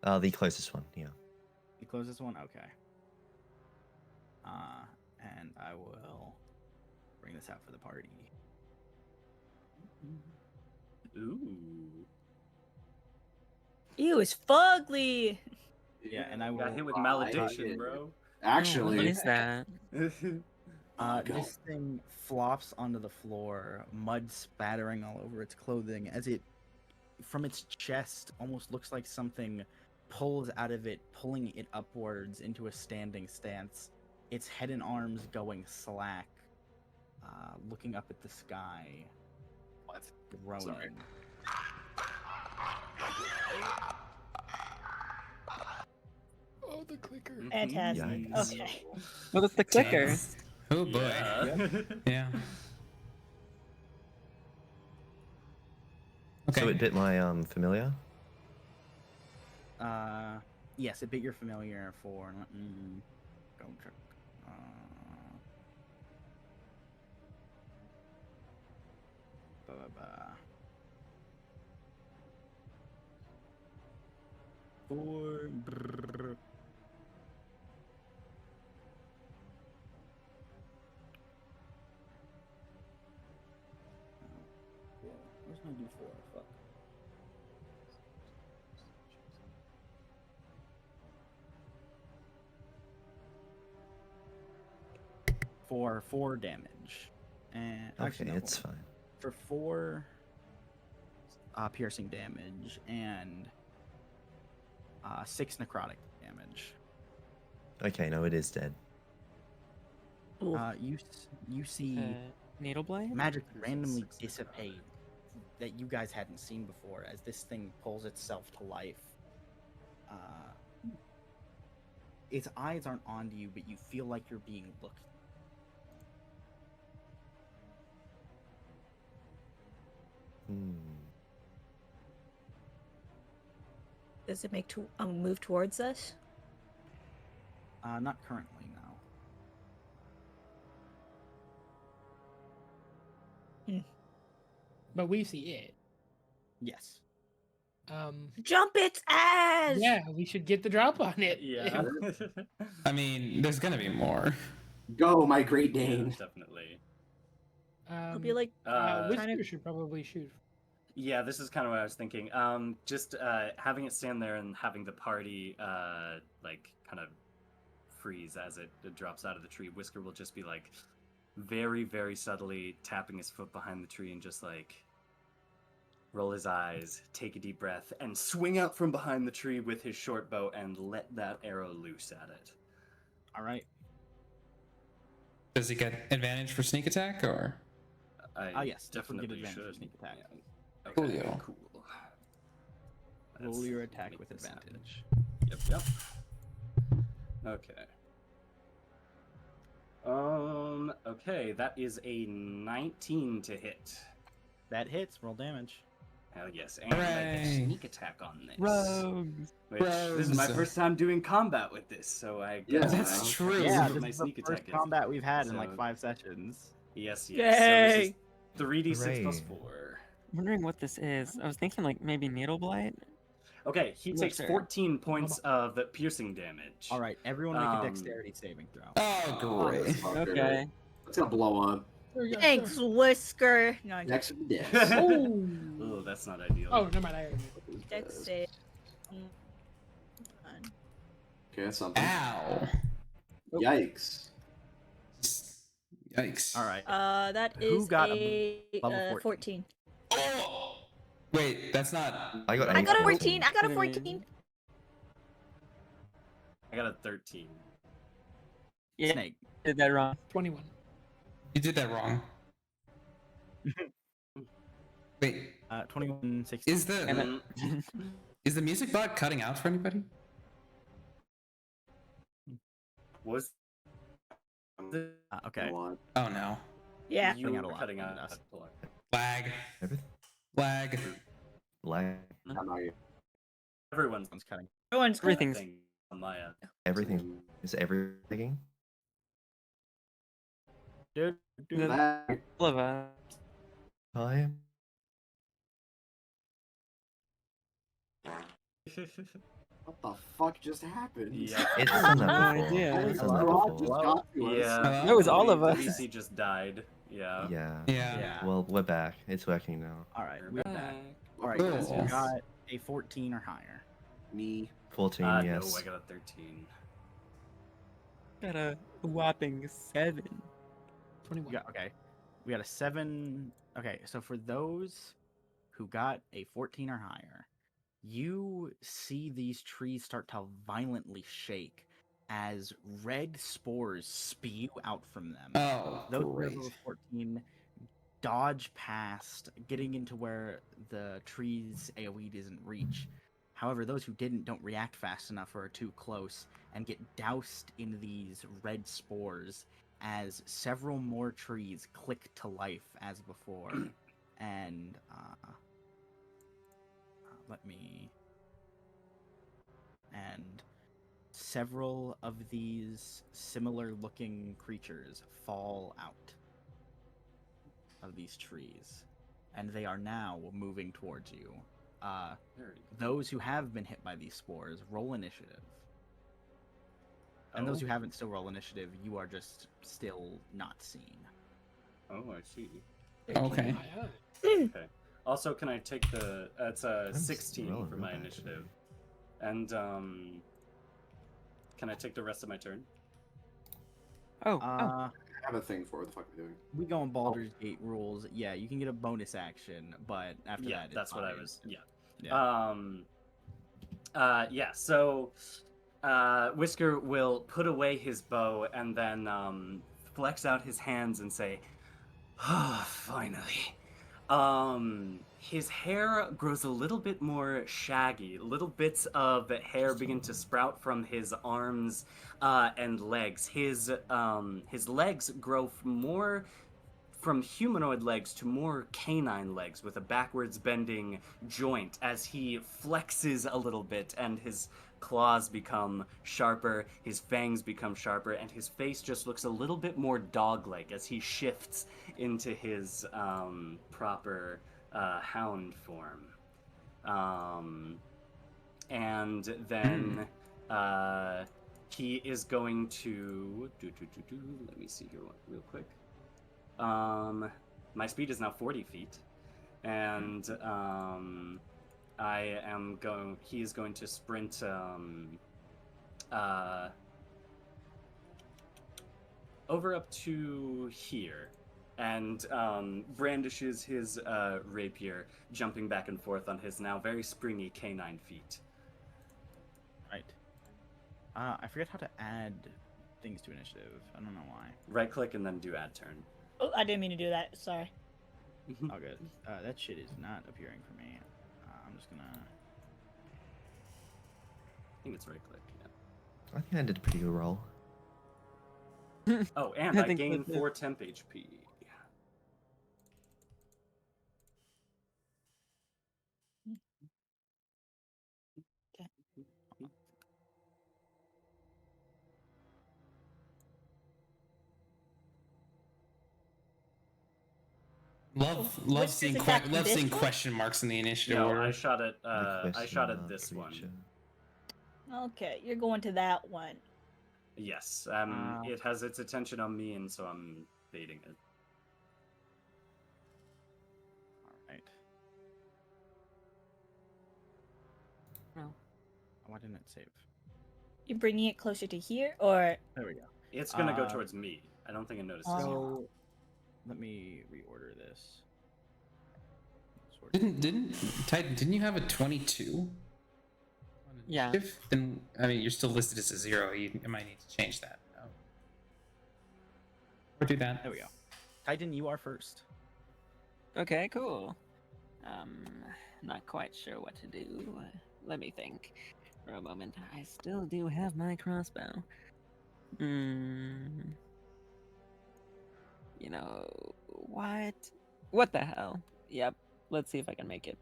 The closest one, yeah. The closest one? Okay. And I will bring this out for the party. Ooh. Ew, it's fugly. Yeah, and I will. Got hit with malediction, bro. Actually, What is that? This thing flops onto the floor, mud spattering all over its clothing as it, from its chest, almost looks like something pulls out of it, pulling it upwards into a standing stance. Its head and arms going slack, looking up at the sky. What? Groaning. Sorry. Oh, the clicker. Fantastic. Yikes. Okay. What is the clicker? Oh boy. Yeah. Yeah. Okay. So it bit my familiar. Yes, it bit your familiar for. Go check. Blah, blah, blah. Brrr. Where's my D4? Fuck. For 4 damage. And Okay, actually, no, it's fine. for 4 piercing damage and 6 necrotic damage. Okay, no, it is dead. You see Needle blade? magic randomly dissipate that you guys hadn't seen before as this thing pulls itself to life. Its eyes aren't onto you, but you feel like you're being looked. Does it make move towards us? Not currently, no. But we see it. Yes. Jump its ass! Yeah, we should get the drop on it. Yeah. I mean, there's gonna be more. Go, my Great Dane. Yeah, definitely. I'll be like, Whisker should probably shoot. Yeah, this is kind of what I was thinking. Just having it stand there and having the party like kind of freeze as it drops out of the tree. Whisker will just be like very, very subtly tapping his foot behind the tree and just like roll his eyes, take a deep breath, and swing out from behind the tree with his short bow and let that arrow loose at it. All right. Does he get advantage for sneak attack or? Yes, definitely get advantage for sneak attack. Yeah. Okay, Coolio. cool. Roll Let's your attack make with this advantage. Yep. Okay. Okay, that is a 19 to hit. That hits. Roll damage. Hell yes, and I get Hooray. sneak attack on this. Rogues. Which this is my Rogues. first time doing combat with this, so I Yeah, guess that's I'll true. see Yeah, what this my is the sneak first attack is. combat we've had in like So- 5 sessions. Yes, yes. So this is 3d6 plus Hooray. 4. I'm wondering what this is. I was thinking like maybe needle blight. Okay, he Not takes sure. 14 points of piercing damage. All right, everyone make a Um, dexterity saving throw. Oh, great. Fucker. Okay. It's gonna blow up. There we go. Thanks, Whisker. No, I'm Next of this. Oh. Oh, that's not ideal. Oh, never mind. I already knew. dex save. Hold on. Okay, that's something. Ow. Yikes. Yikes. All right. That Who is got a level 14? 14. Oh! Wait, that's not. I got. I got a 14. 14. I got a 14. I got a 13. Yeah, Snake. did that wrong. 21. You did that wrong. Wait, 21, 16. is the And is the music bot cutting out for anybody? Was Okay. Go on. Oh no. Yeah. you Cutting out a were lot cutting more out? than us. Hold on. Lag. Everything. Lag. Lag. I'm not here. Everyone's Everyone's cutting. Everyone's Everything's thing on my end. Everything is everything. Dude. Lag. all of us. Hi. What the fuck just happened? Yeah. It's No inevitable. idea. It's Hello? inevitable. Just got to us. Yeah. That was all of us. WC just died. Yeah. Yeah. Yeah. Yeah. Well, we're back. It's working now. All right. We're We're back. back. All right. Cool. Guys, you got a 14 or higher. Me. 14. No, Yes. I got a 13. Got a whopping 7. 21. Okay. We got a 7. Okay, so for those who got a 14 or higher, you see these trees start to violently shake as red spores spew out from them. Oh, Those who are great. level 14 dodge past, getting into where the tree's AoE doesn't reach. However, those who didn't don't react fast enough or are too close and get doused in these red spores as several more trees click to life as before. And let me... And several of these similar looking creatures fall out of these trees, and they are now moving towards you. Those who have been hit by these spores, roll initiative. And those who haven't, still roll initiative. You are just still not seen. Oh, I see. Okay. Okay. Also, can I take the? It's a I'm 16 rolling for real my bad initiative, and can I take the rest of my turn? Oh, I have a thing for what the fuck are we doing. We go on Baldur's Gate rules. Yeah, you can get a bonus action, but after Yeah, that, it's that's what I fine. was. Yeah. Yeah. Yeah. So, Whisker will put away his bow and then flex out his hands and say, "Ah, finally." His hair grows a little bit more shaggy. Little bits of hair begin to sprout from his arms and legs. His legs grow more from humanoid legs to more canine legs with a backwards bending joint as he flexes a little bit, and his claws become sharper, his fangs become sharper, and his face just looks a little bit more dog-like as he shifts into his proper hound form. And then he is going to let me see here real quick. My speed is now 40 feet, and he is going to sprint over up to here, and brandishes his rapier, jumping back and forth on his now very springy canine feet. Right. I forget how to add things to initiative. I don't know why. Right click and then do add turn. Oh, I didn't mean to do that. Sorry. Oh, good. That shit is not appearing for me. I'm just gonna... I think it's right click. Yeah. I think I did a pretty good roll. Oh, and I think gained that- 4 temp HP. Love seeing attacking this one? question marks in the initiative No, order. I shot at The I shot at question this one. creature. Okay, you're going to that one. Yes, it has its attention on me, and so I'm baiting it. All right. No. Why didn't it save? You bringing it closer to here, or There we go. It's gonna go Uh, towards me. I don't think it notices you. So let me reorder this. Sort Didn't Titan? Didn't you have a 22? Yeah. Then I mean, you're still listed as a 0. You might need to change that. No. Or do that. There we go. Titan, you are first. Okay, cool. Not quite sure what to do. Let me think for a moment. I still do have my crossbow. You know what? What the hell? Yep. Let's see if I can make it.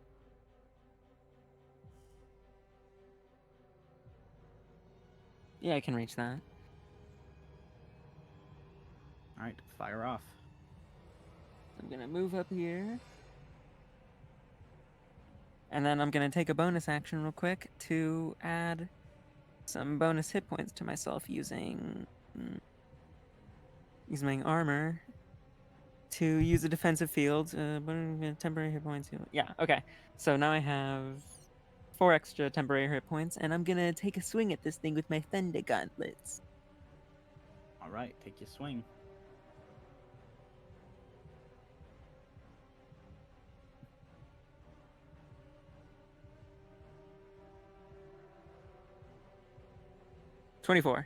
Yeah, I can reach that. All right, fire off. I'm gonna move up here. And then I'm gonna take a bonus action real quick to add some bonus hit points to myself using my armor to use a defensive field. Temporary hit points. Yeah, okay. So now I have 4 extra temporary hit points, and I'm gonna take a swing at this thing with my thunder gauntlets. All right, take your swing. $24.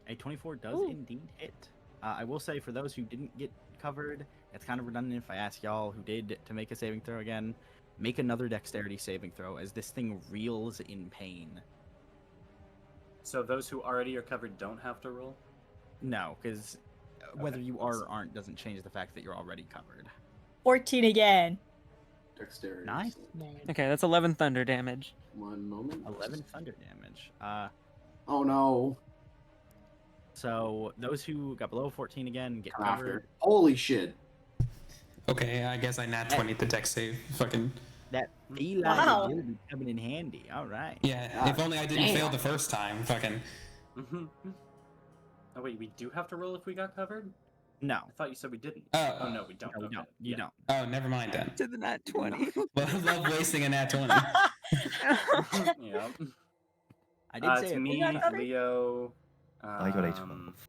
A 24 does Ooh. indeed hit. I will say, for those who didn't get covered, it's kind of redundant if I ask y'all who did to make a saving throw again. Make another dexterity saving throw as this thing reels in pain. So those who already are covered don't have to roll? No, because whether Okay, you are awesome. or aren't doesn't change the fact that you're already covered. 14 again. Dexterity. Nice. Okay, that's 11 thunder damage. One moment. 11 thunder damage. Oh no. So those who got below 14 again get Come covered. after. Holy shit. Okay, I guess I nat 20 the dex save. Fucking That feline Wow. will be coming in handy. All right. yeah. If only I didn't fail Damn. the first time. Fucking. Oh wait, we do have to roll if we got covered? No. I thought you said we didn't. Oh. Oh no, we don't. No, we Okay. don't. You Yeah. don't. Oh, never mind then. To the nat 20. Love wasting a nat 20. Yeah. I did say It's it. me, got covered? Leo. I got a 12.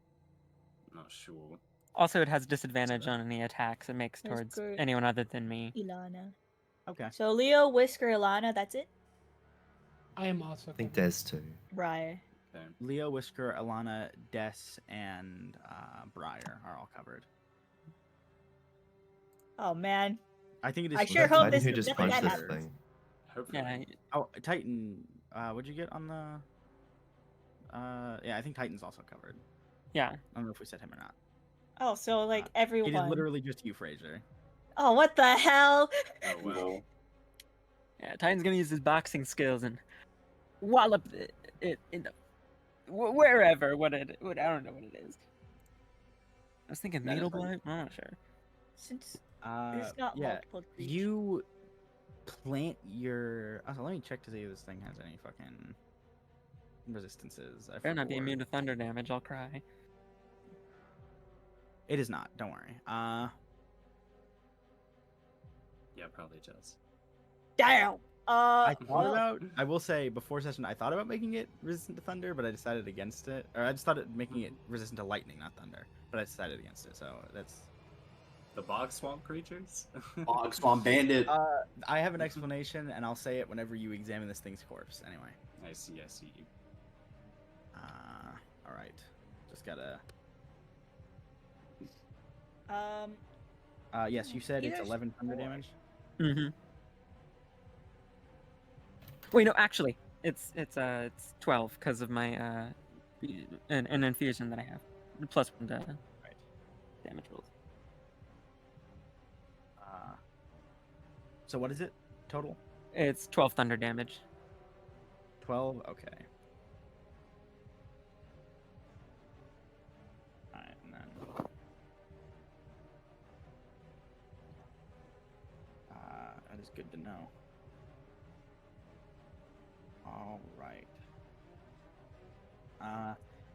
Not sure. Also, it has disadvantage on any attacks it makes That's towards good. anyone other than me. Ilana. Okay. So Leo, Whisker, Ilana, that's it? I am also. I think covered. there's 2. Briar. Okay. Leo, Whisker, Alana, Des, and Briar are all covered. Oh man. I think it is. I Was sure that hope Titan this who is just nothing punched that this happens. thing? Hopefully. Yeah, Oh, Titan. What'd you get on the? Yeah, I think Titan's also covered. yeah. I don't know if we said him or not. Oh, so like It everyone. is literally just you, Fraser. Oh, what the hell? Oh well. Yeah, Titan's gonna use his boxing skills and wallop it in the wherever. I don't know what it is. I was thinking That is needle fine. blight. I'm not sure. Since it's got Yeah, multiple creatures. you plant your. Also, let me check to see if this thing has any fucking resistances. I Better not be forgot. immune to thunder damage. I'll cry. It is not. Don't worry. Yeah, probably does. Damn. I thought well, about. I will say before session, I thought about making it resistant to thunder, but I decided against it. Or I just thought making it resistant to lightning, not thunder. But I decided against it. So that's. The bog swamp creatures? Bog Swamp Bandit. I have an explanation, and I'll say it whenever you examine this thing's corpse. Anyway. I see, I see. All right. Just gotta. Yes, you said it's Yes, 11 thunder boy. damage. Mm-hmm. Wait, no, actually, it's 12 because of my an infusion that I have. Plus 1 to damage rolls. So what is it total? It's 12 thunder damage. 12. Okay. All right, and then that is good to know. All right.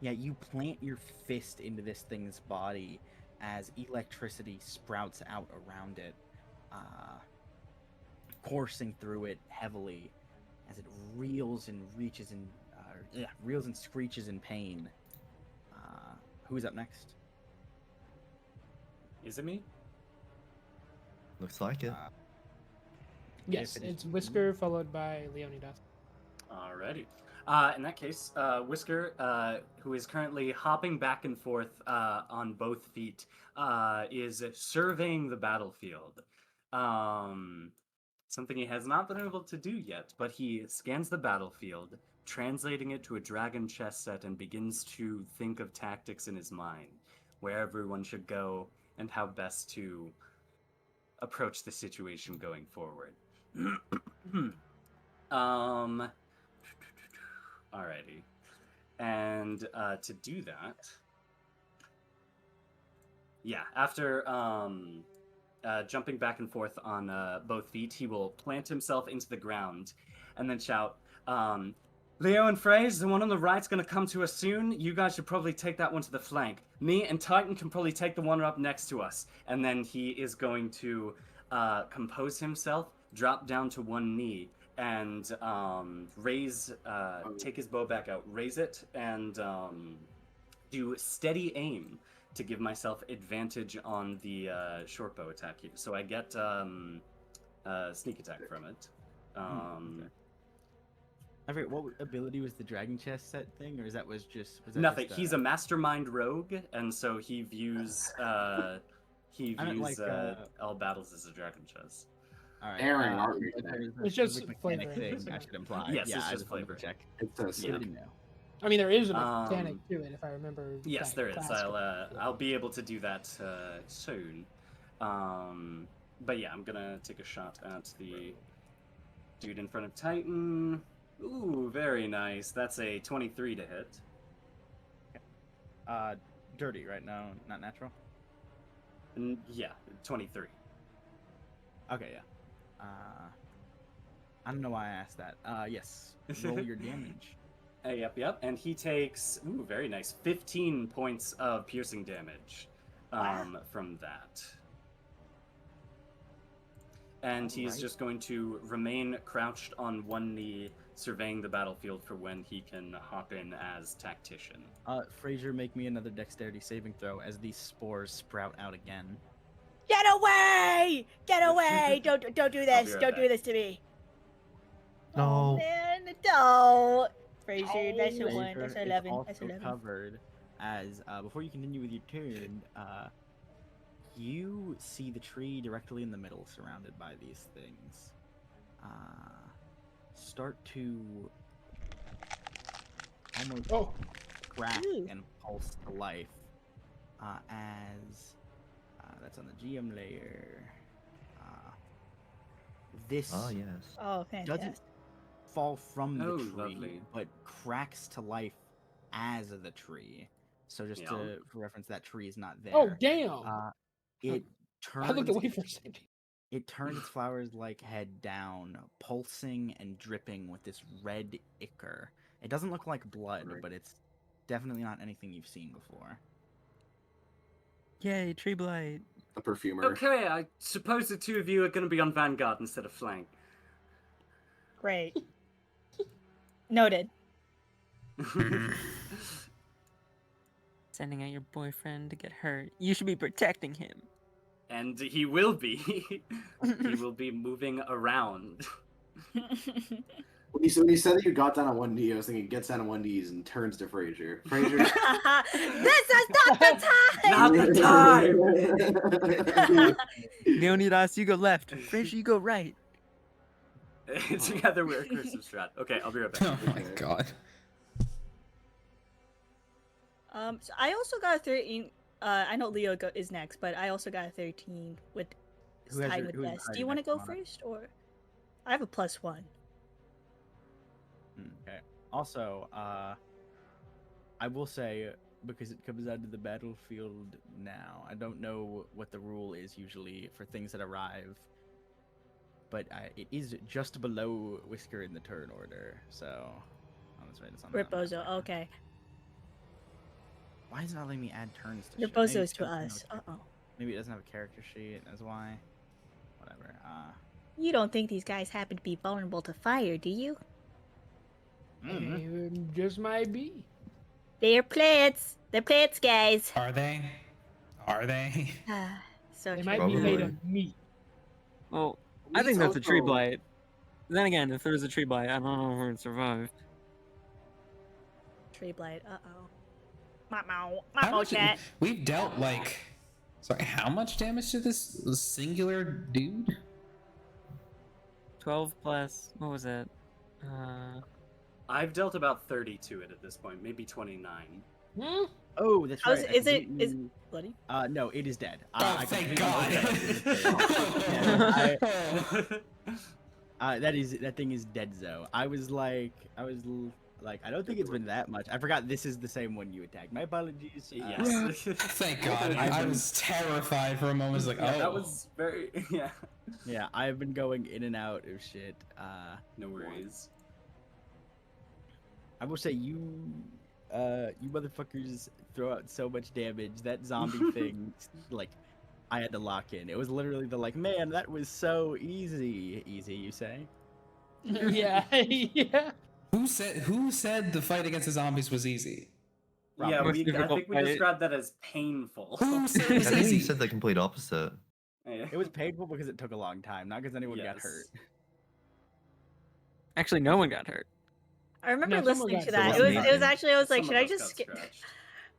Yeah, you plant your fist into this thing's body as electricity sprouts out around it, coursing through it heavily as it reels and reaches and reels and screeches in pain. Who's up next? Is it me? Looks like it. Yes, If it is it's Whisker followed by Leonidas. Alrighty. In that case, Whisker, who is currently hopping back and forth on both feet, is surveying the battlefield. Something he has not been able to do yet, but he scans the battlefield, translating it to a dragon chess set, and begins to think of tactics in his mind, where everyone should go, and how best to approach the situation going forward. Alrighty. And to do that, yeah, after jumping back and forth on both feet, he will plant himself into the ground and then shout, Leo and Fraze, the one on the right's gonna come to us soon. You guys should probably take that one to the flank. Me and Titan can probably take the one up next to us. And then he is going to compose himself, drop down to one knee, and take his bow back out, raise it, and do steady aim to give myself advantage on the short bow attack here. So I get sneak attack from it. I forget, what ability was the dragon chest set thing, or was that just Nothing. Just, He's a mastermind rogue, and so he views all battles as a dragon chess. All right. Aaron, aren't we? It's just mechanic flavor. thing I should imply. Yes, yeah, it's I just just wanted to flavor. check. It's so I sick. didn't know. I mean, there is a mechanic to it, if I remember. Yes, that there is. class I'll be able to do that soon. But yeah, I'm gonna take a shot at the dude in front of Titan. Ooh, very nice. That's a 23 to hit. Dirty right now, not natural. Yeah, 23. Okay, yeah. I don't know why I asked that. Yes. Roll your damage. Yep. And he takes, ooh, very nice, 15 points of piercing damage from that. And he's just going to remain crouched on one knee, surveying the battlefield for when he can hop in as tactician. Frazier, make me another dexterity saving throw as these spores sprout out again. Get away! Get away! Don't do this! right Don't back. do this to me! No. Oh man, don't! Frazier, that's a Frazier 1. That's is 11. also That's 11. covered as before you continue with your turn, you see the tree directly in the middle, surrounded by these things. Start to almost crack Ooh. and pulse to life as that's on the GM layer. This Yes. Oh, doesn't fantastic. fall from the Oh, tree, lovely. but cracks to life as the tree. So just Yeah. for reference, that tree is not there. Oh, damn! It I looked turns away for a second. it turns its flowers like head down, pulsing and dripping with this red ichor. It doesn't look like blood, Right. but it's definitely not anything you've seen before. Yay, tree blight. The perfumer. Okay, I suppose the two of you are going to be on vanguard instead of flank. Great. Noted. Sending out your boyfriend to get hurt. You should be protecting him. And he will be. He will be moving around. When you said that you got down on one knee, I was thinking gets down on one knees and turns to Frazier. Frazier. This is not the time! Not the time! Leonidas, you go left. Frazier, you go right. Together we're a cursive strat. Okay, I'll be right back. Oh my god. So I also got a 13. I know Leo is next, but I also got a 13 with Who has tied your- with who is Des. hiding Do you want to next go to Mona? first, or I have a +1? Okay. Also, I will say, because it comes out to the battlefield now, I don't know what the rule is usually for things that arrive, but it is just below Whisker in the turn order, so... Oh, that's right, it's on the map Rebozo. right now. Okay. Why is it not letting me add turns to shit? Rebozo Maybe is to it doesn't have us. a char- Uh-oh. Maybe it doesn't have a character sheet, that's why. Whatever. You don't think these guys happen to be vulnerable to fire, do you? Just might be. They're plants. They're plants, guys. Are they? Are they? So They true. might be made Probably. of meat. Well, I think that's a tree also- blight. Then again, if there was a tree blight, I don't know if it would survive. Tree blight. Uh-oh. Meow, How meow, much- cat. We've dealt like, sorry, how much damage to this singular dude? 12 plus, what was it? I've dealt about 30 to it at this point, maybe 29. Oh, that's How's- right. I is it- completely- is- Bloody? No, it is dead. Oh, I thank completely God. overlooked it. Yeah, that thing is dead, Zo. I was like, I don't think it's been that much. I forgot this is the same one you attacked. My apologies. Yes. Thank God. I was terrified for a moment. I was like, Yeah, oh. that was very yeah. Yeah, I've been going in and out of shit. No worries. I will say you motherfuckers throw out so much damage. That zombie thing, like, I had to lock in. It was literally the man, that was so easy. Easy, you say? Yeah, yeah. Who said the fight against the zombies was easy? Yeah, Most I difficult think we fight. described that as painful. Who said it I was think easy? you said the complete opposite. Yeah. It was painful because it took a long time, not because anyone got hurt. Yes. Actually, no one got hurt. I remember No, someone listening got to that. someone It was got actually, I was like, Some should of I us just got skip? scratched.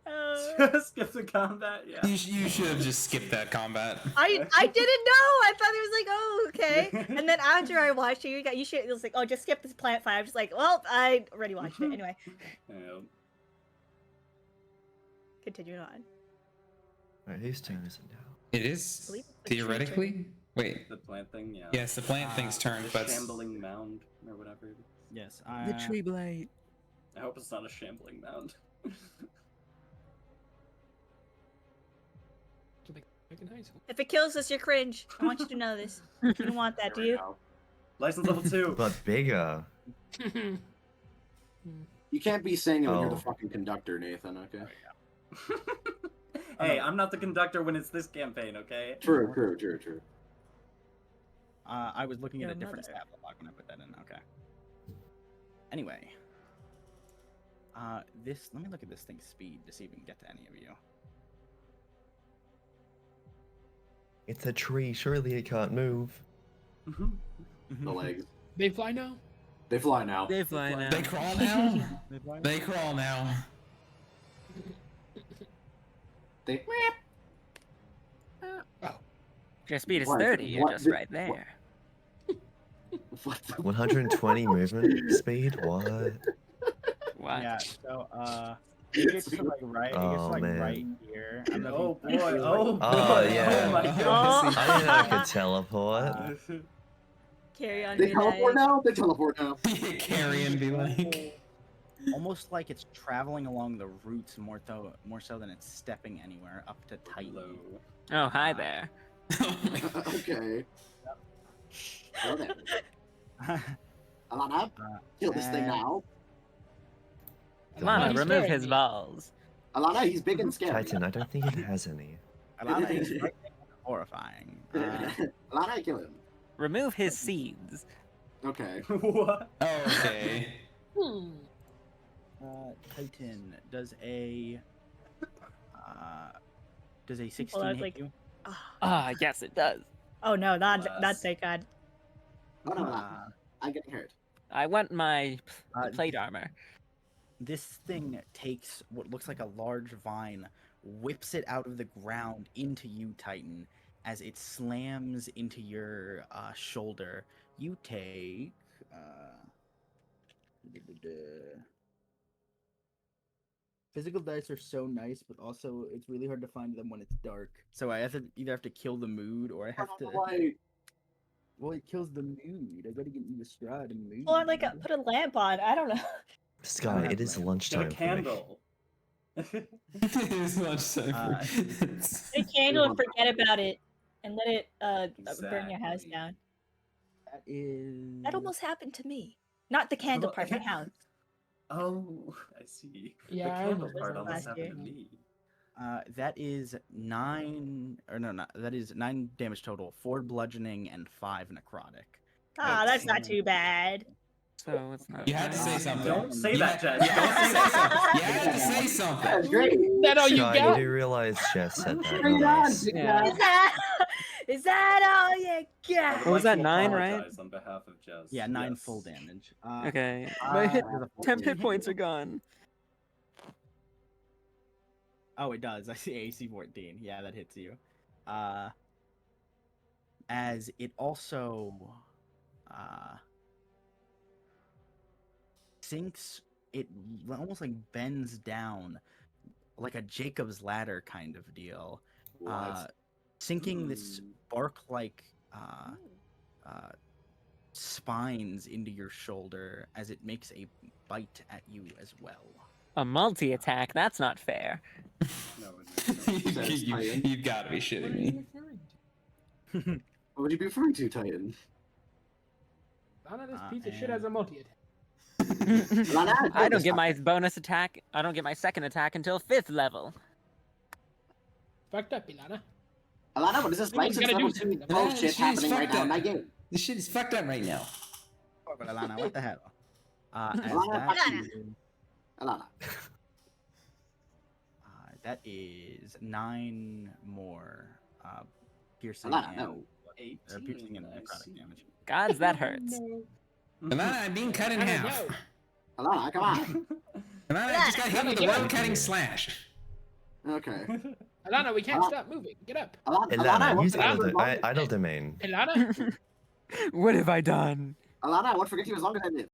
Uh, Skip the combat, yeah. You should have just skipped that combat. I didn't know. I thought it was like, oh, okay. And then after I watched it, it was like, oh, just skip this plant fight. I was just like, well, I already watched it anyway. Yeah. Continue on. Alright, whose turn is it now? It is believe it's the tree turn. theoretically. Wait. The plant thing, yeah. Yes, the plant thing's turn, The but shambling mound or whatever. Yes, The tree blight. I hope it's not a shambling mound. So they back in high school. If it kills us, you're cringe. I want you to know this. You don't want that, do you? License level 2. But bigger. You can't be saying it when you're the Oh. fucking conductor, Nathan. Okay. Hey, I'm not the conductor when it's this campaign, okay? True. I was looking at Your a different mother. stat block when I put that in. Okay. Anyway, let me look at this thing's speed to see if we can get to any of you. It's a tree. Surely it can't move. The legs. They fly now? They fly now. They fly now. they crawl now. They crawl now. They. Your speed is What? 30. You're What just the- right there. What the- 120 movement speed? What? What? Yeah. So it gets to right. It gets Oh, to man. right here. I don't know Oh if you- boy, oh Oh, boy, yeah. oh my Oh. god. I didn't know I could teleport. Carry on. They your teleport life. now. They teleport now. Carry and be like. almost like it's traveling along the roots more so than it's stepping anywhere up to Titan. Low. Oh, hi there. Okay. Well then, Alana, kill this thing and- now. Lana, he's remove scaring his me. balls. Alana, he's big and scary. Titan, I don't think it has any. Alana is frightening and horrifying. Alana, kill him. Remove his seeds. Okay. What? Okay. Titan does a 16 Well, I was hit like- you? Ah, yes, it does. Oh no, not Bless. thank God. Oh no, no, Uh, I'm getting hurt. I want my Uh, plate armor. This thing takes what looks like a large vine, whips it out of the ground into you, Titan, as it slams into your shoulder. You take. physical dice are so nice, but also it's really hard to find them when it's dark. So I either have to kill the mood or I have to. Well, it kills the mood. I gotta get you the Strahd and mood. Or like put a lamp on. I don't know. Sky, have it is lamp. Get a lunchtime for me. candle. It's lunchtime Uh, Get a candle and forget about it, and let it burn your house Exactly. down. That is. That almost happened to me. Not the candle part, my house. Oh, I see. Yeah, I the candle remember part that almost last happened year. to me. That is 9, or no, not that is 9 damage total, 4 bludgeoning and 5 necrotic. Ah, that's not too bad. So it's not. You had to say Uh, something. Don't say You that, had- Jess. You Don't had say to say that. something. You had to say something. That's great. That all you Sky, you got? do realize Jess said that. Bring it not on, us. bring it Yeah. on. Is that all you I got? would What was like that, to 9, right? apologize on behalf of Jess. Yeah, 9 full Yes. damage. Okay, my there's a temp 14 hit points are gone. Oh, it does. I see AC 14. Yeah, that hits you. As it also sinks, it almost like bends down like a Jacob's ladder kind of deal. What? Sinking this Hmm. bark-like spines into your shoulder as it makes a bite at you as well. A multi attack? That's not fair. No, You've got to be shitting me. What would you be referring to, Titan? None of this piece of shit has and- a multi attack. I don't get my bonus attack. I don't get my second attack until 5th level. Fucked up, Ilana. Alana, what is this Maybe we license gotta do level something 2 about it. bullshit She's happening right fucked now in up. my game? This shit is fucked up right now. But Alana, what the hell? As Alana, that Alana. is, Alana. that is 9 more piercing Alana, and no. piercing and 18, I necrotic see. damage. Gods, that hurts. Alana, I'm being cut in I don't half. know. Alana, come on. Alana, I just got hit with a Alana, world cutting slash. Okay. Ilana, we can't Alana. stop moving. Get up. Alana, Ilana, I use won't idle domain. Ilana? What have I done? Alana, I won't forget you as long as I live.